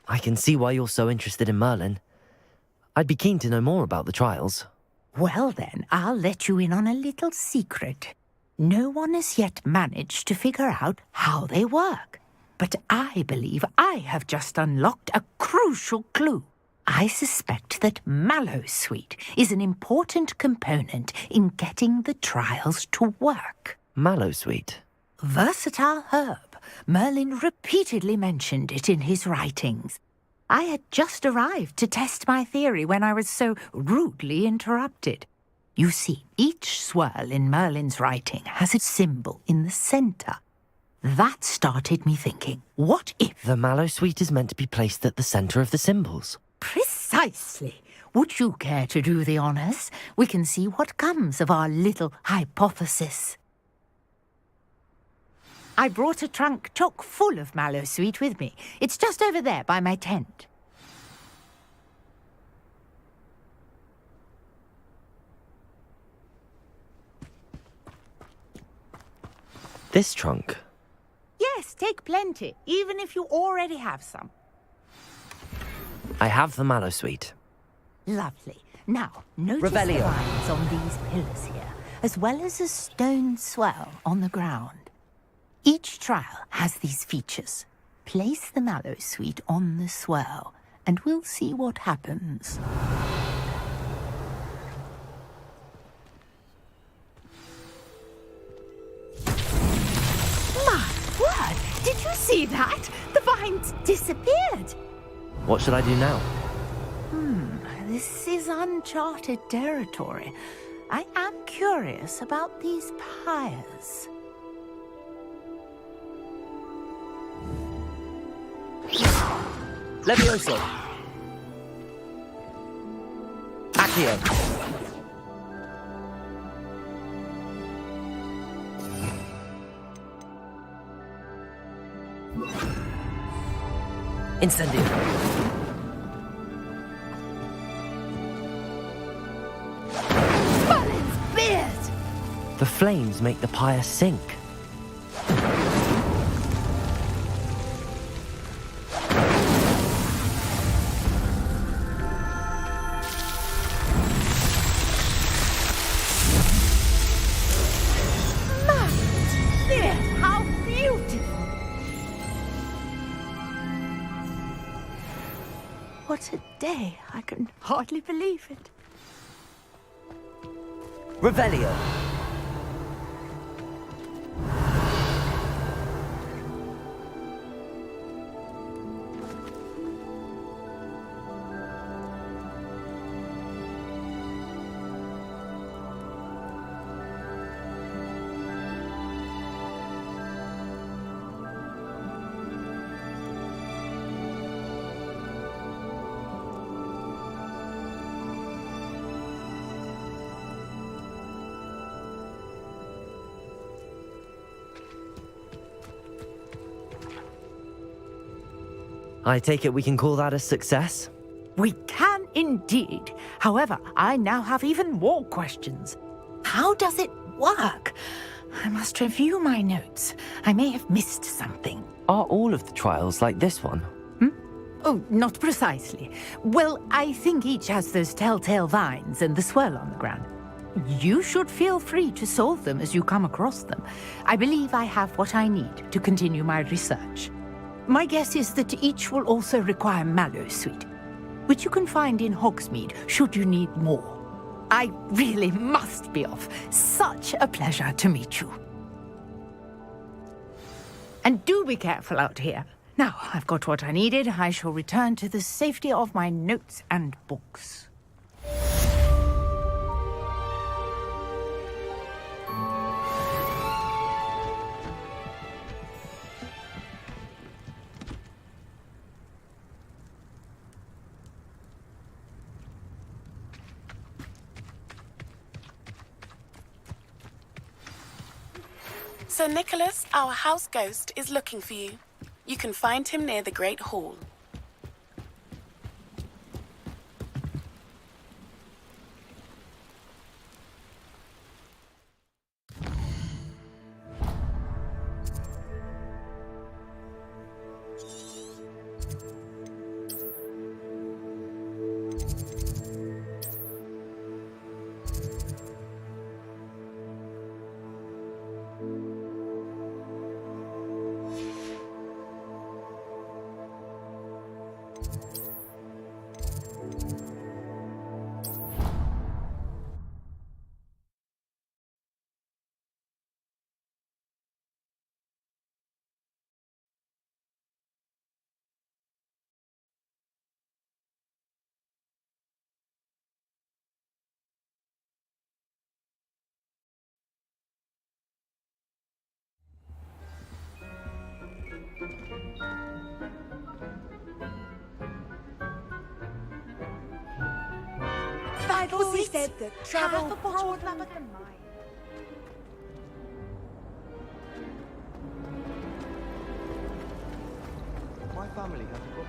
I can see why you're so interested in Merlin. I'd be keen to know more about the trials. Well then, I'll let you in on a little secret. No one has yet managed to figure out how they work. But I believe I have just unlocked a crucial clue. I suspect that Mallowsweet is an important component in getting the trials to work. Mallowsweet? Versatile herb. Merlin repeatedly mentioned it in his writings. I had just arrived to test my theory when I was so rudely interrupted. You see, each swirl in Merlin's writing has a symbol in the centre. That started me thinking, what if... The Mallowsweet is meant to be placed at the centre of the symbols. Precisely. Would you care to do the honours? We can see what comes of our little hypothesis. I brought a trunk chock full of Mallowsweet with me. It's just over there by my tent. This trunk? Yes, take plenty, even if you already have some. I have the Mallowsweet. Lovely. Now, notice Revelio. the lines on these pillars here, as well as a stone swell on the ground. Each trial has these features. Place the Mallowsweet on the swell, and we'll see what happens. My word! Did you see that? The vines disappeared! What should I do now? This is uncharted territory. I am curious about these pyres. Levioso! Accio! Incendio! Merlin's beard! The flames make the pyre sink. How beautiful! What a day. I can hardly believe it. Revelio! I take it we can call that a success? We can indeed. However, I now have even more questions. How does it work? I must review my notes. I may have missed something. Are all of the trials like this one? Oh, not precisely. Well, I think each has those telltale vines and the swirl on the ground. You should feel free to solve them as you come across them. I believe I have what I need to continue my research. My guess is that each will also require Mallowsweet, which you can find in Hogsmeade should you need more. I really must be off. Such a pleasure to meet you. And do be careful out here. Now, I've got what I needed. I shall return to the safety of my notes and books. Sir Nicholas, our house ghost, is looking for you. You can find him near the Great Hall. It was said that travel brought them at the mine. My family has a book.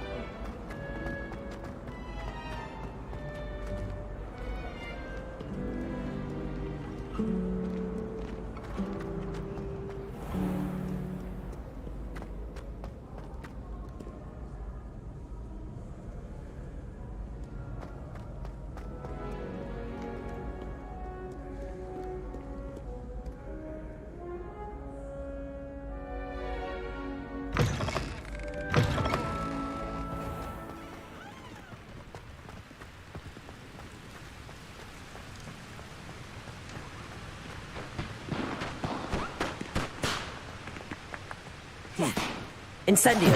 Incendio.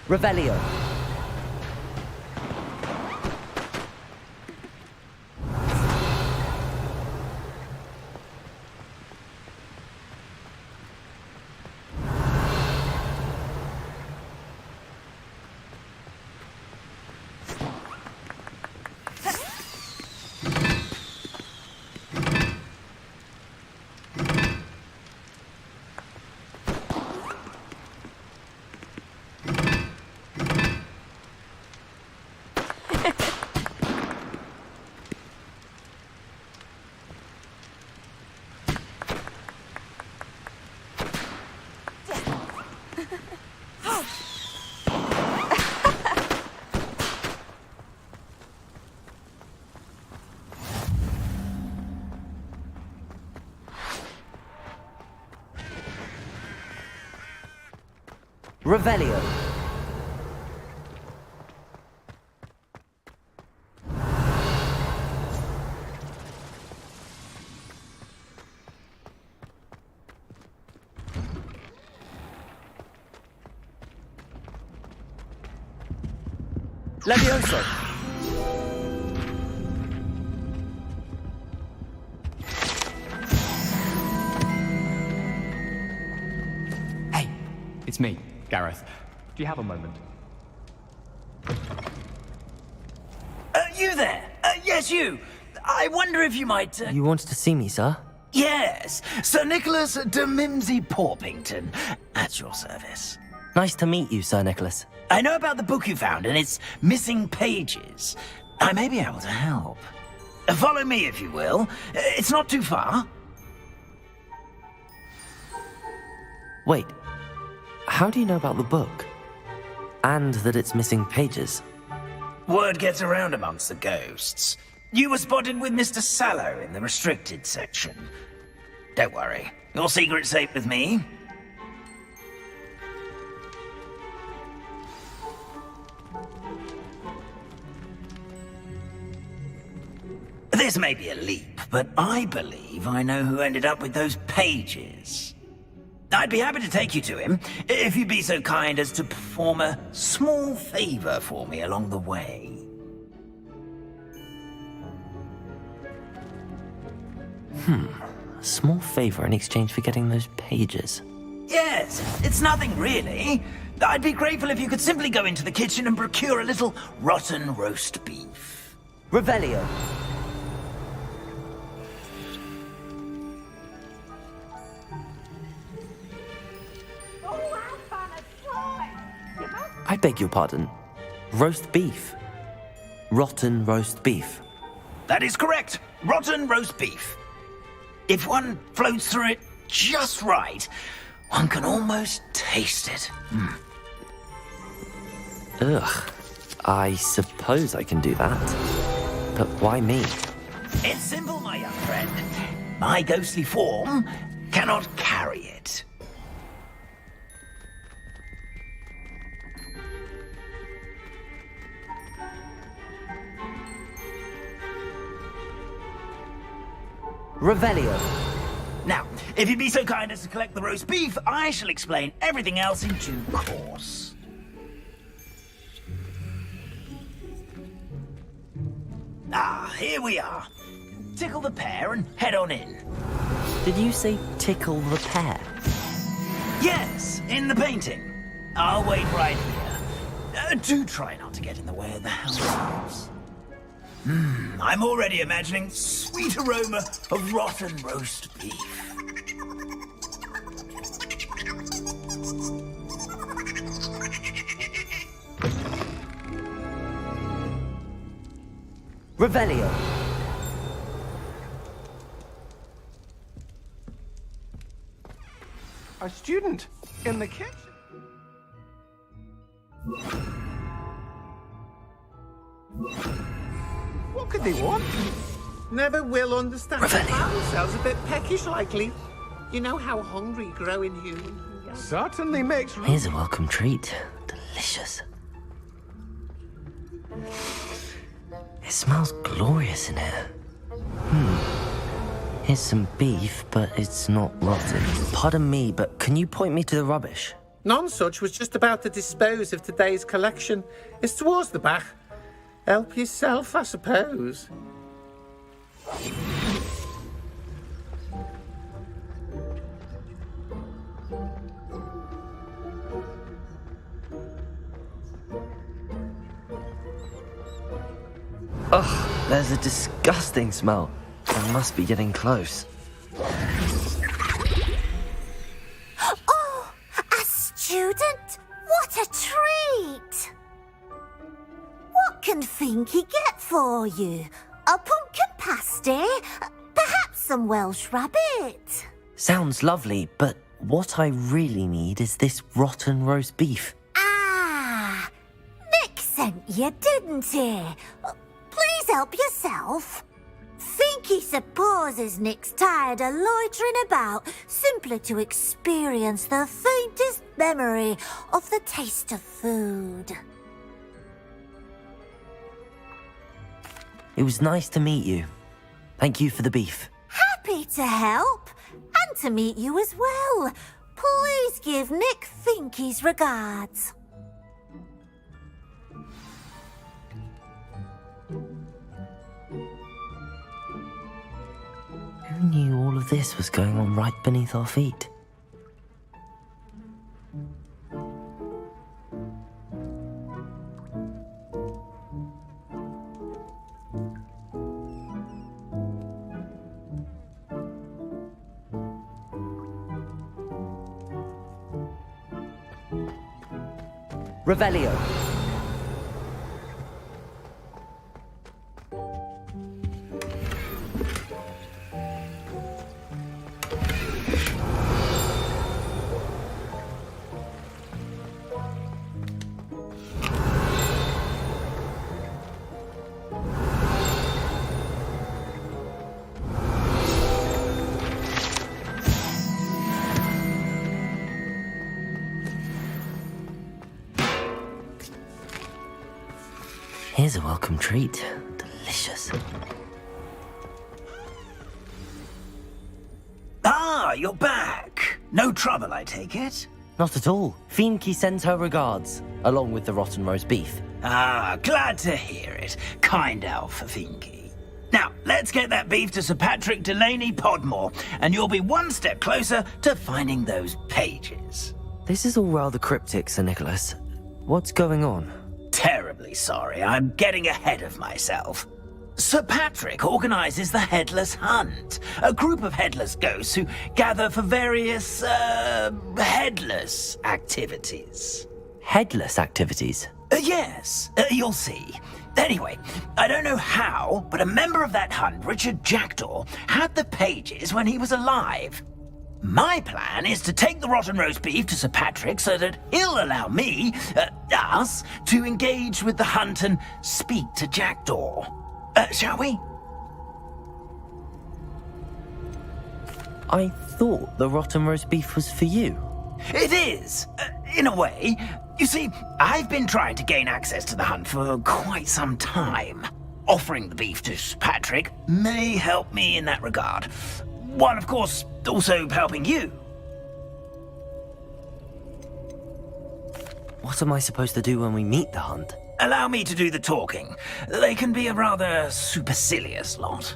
Revelio. Revelio. Levioso. Hey, it's me, Gareth. Do you have a moment? You there? Yes, you. I wonder if you might... You wanted to see me, sir? Yes, Sir Nicholas de Mimsy Porpington, at your service. Nice to meet you, Sir Nicholas. I know about the book you found and its missing pages. I may be able to help. Follow me, if you will. It's not too far. Wait, how do you know about the book? And that it's missing pages? Word gets around amongst the ghosts. You were spotted with Mr. Sallow in the restricted section. Don't worry, your secret's safe with me. This may be a leap, but I believe I know who ended up with those pages. I'd be happy to take you to him, if you'd be so kind as to perform a small favor for me along the way. A small favor in exchange for getting those pages. Yes, it's nothing really. I'd be grateful if you could simply go into the kitchen and procure a little rotten roast beef. Revelio. I beg your pardon. Roast beef. Rotten roast beef. That is correct. Rotten roast beef. If one floats through it just right, one can almost taste it. Ugh. I suppose I can do that. But why me? It's simple, my young friend. My ghostly form cannot carry it. Revelio. Now, if you'd be so kind as to collect the roast beef, I shall explain everything else in due course. Ah, here we are. Tickle the pear and head on in. Did you say tickle the pear? Yes, in the painting. I'll wait right here. Do try not to get in the way of the house. I'm already imagining sweet aroma of rotten roast beef. Revelio. A student in the kitchen. What could they want? Never will understand. Themselves a bit peckish, likely. You know how hungry growing humans. Certainly makes. Here's a welcome treat. Delicious. It smells glorious in here. Here's some beef, but it's not rotten. Pardon me, but can you point me to the rubbish? None such was just about to dispose of today's collection. It's towards the back. Help yourself, I suppose. Ugh, there's a disgusting smell. I must be getting close. Oh, a student? What a treat! What can Finky get for you? A pumpkin pasty? Perhaps some Welsh rabbit? Sounds lovely, but what I really need is this rotten roast beef. Ah, Nick sent you, didn't he? Please help yourself. Finky supposes Nick's tired of loitering about simply to experience the faintest memory of the taste of food. It was nice to meet you. Thank you for the beef. Happy to help, and to meet you as well. Please give Nick Finky's regards. Who knew all of this was going on right beneath our feet? Revelio. Here's a welcome treat. Delicious. Ah, you're back. No trouble, I take it? Not at all. Finky sends her regards, along with the rotten roast beef. Ah, glad to hear it. Kind elf, Finky. Now, let's get that beef to Sir Patrick Delaney Podmore, and you'll be one step closer to finding those pages. This is all rather cryptic, Sir Nicholas. What's going on? Terribly sorry, I'm getting ahead of myself. Sir Patrick organises the Headless Hunt, a group of headless ghosts who gather for various, headless activities. Headless activities? Yes, you'll see. Anyway, I don't know how, but a member of that hunt, Richard Jackdaw, had the pages when he was alive. My plan is to take the rotten roast beef to Sir Patrick so that he'll allow me, us, to engage with the hunt and speak to Jackdaw. Shall we? I thought the rotten roast beef was for you. It is, in a way. You see, I've been trying to gain access to the hunt for quite some time. Offering the beef to Sir Patrick may help me in that regard. One, of course, also helping you. What am I supposed to do when we meet the hunt? Allow me to do the talking. They can be a rather supercilious lot.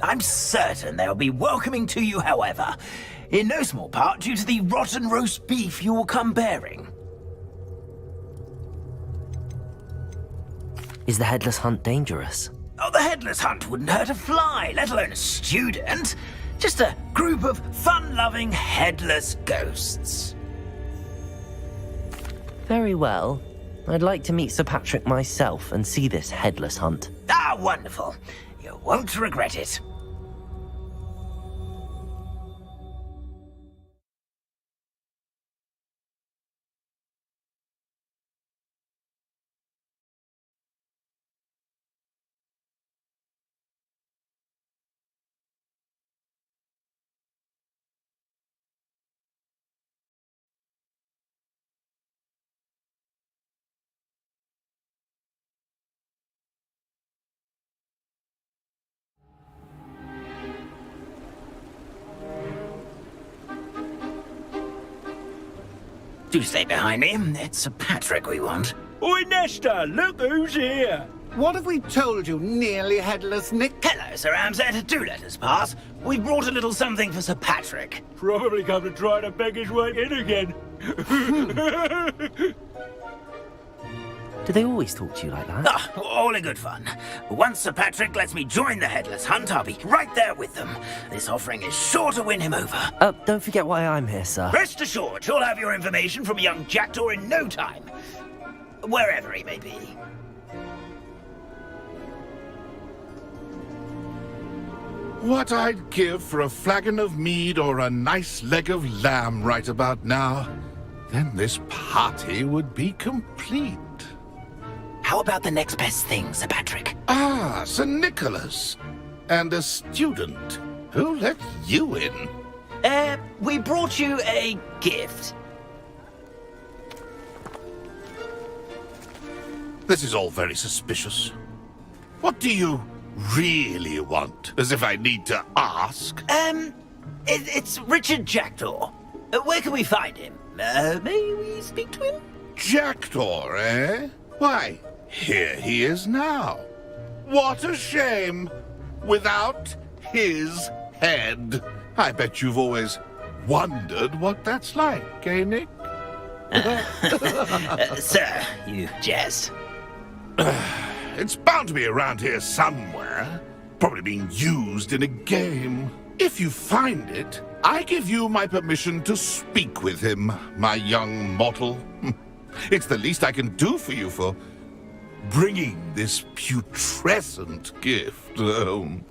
I'm certain they'll be welcoming to you, however, in no small part due to the rotten roast beef you will come bearing. Is the headless hunt dangerous? Oh, the headless hunt wouldn't hurt a fly, let alone a student. Just a group of fun-loving headless ghosts. Very well. I'd like to meet Sir Patrick myself and see this headless hunt. Ah, wonderful. You won't regret it. Do stay behind me. It's Sir Patrick we want. Oi, Nesta, look who's here. What have we told you, nearly headless Nick? Hello, Sir Ramsed. Do let us pass. We brought a little something for Sir Patrick. Probably come to try to beg his way in again. Do they always talk to you like that? Ah, all in good fun. Once Sir Patrick lets me join the headless hunt, I'll be right there with them. This offering is sure to win him over. Don't forget why I'm here, sir. Rest assured, you'll have your information from a young jackdaw in no time. Wherever he may be. What I'd give for a flagon of mead or a nice leg of lamb right about now. Then this party would be complete. How about the next best thing, Sir Patrick? Ah, Sir Nicholas. And a student. Who let you in? We brought you a gift. This is all very suspicious. What do you really want? As if I need to ask. It's Richard Jackdaw. Where can we find him? May we speak to him? Jackdaw, eh? Why, here he is now. What a shame. Without his head. I bet you've always wondered what that's like, eh, Nick? Sir, you jest. It's bound to be around here somewhere. Probably being used in a game. If you find it, I give you my permission to speak with him, my young mortal. It's the least I can do for you for bringing this putrescent gift home.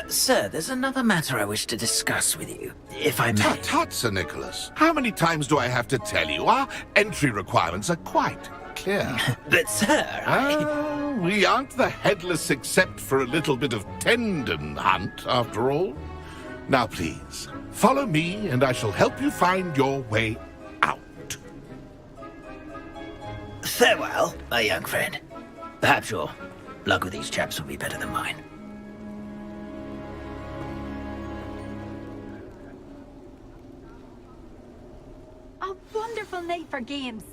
Sir, there's another matter I wish to discuss with you, if I may. Tut, tut, Sir Nicholas. How many times do I have to tell you? Our entry requirements are quite clear. But, sir, we aren't the headless except for a little bit of tendon hunt, after all. Now, please, follow me, and I shall help you find your way out. Farewell, my young friend. Perhaps your luck with these chaps will be better than mine. A wonderful night for games.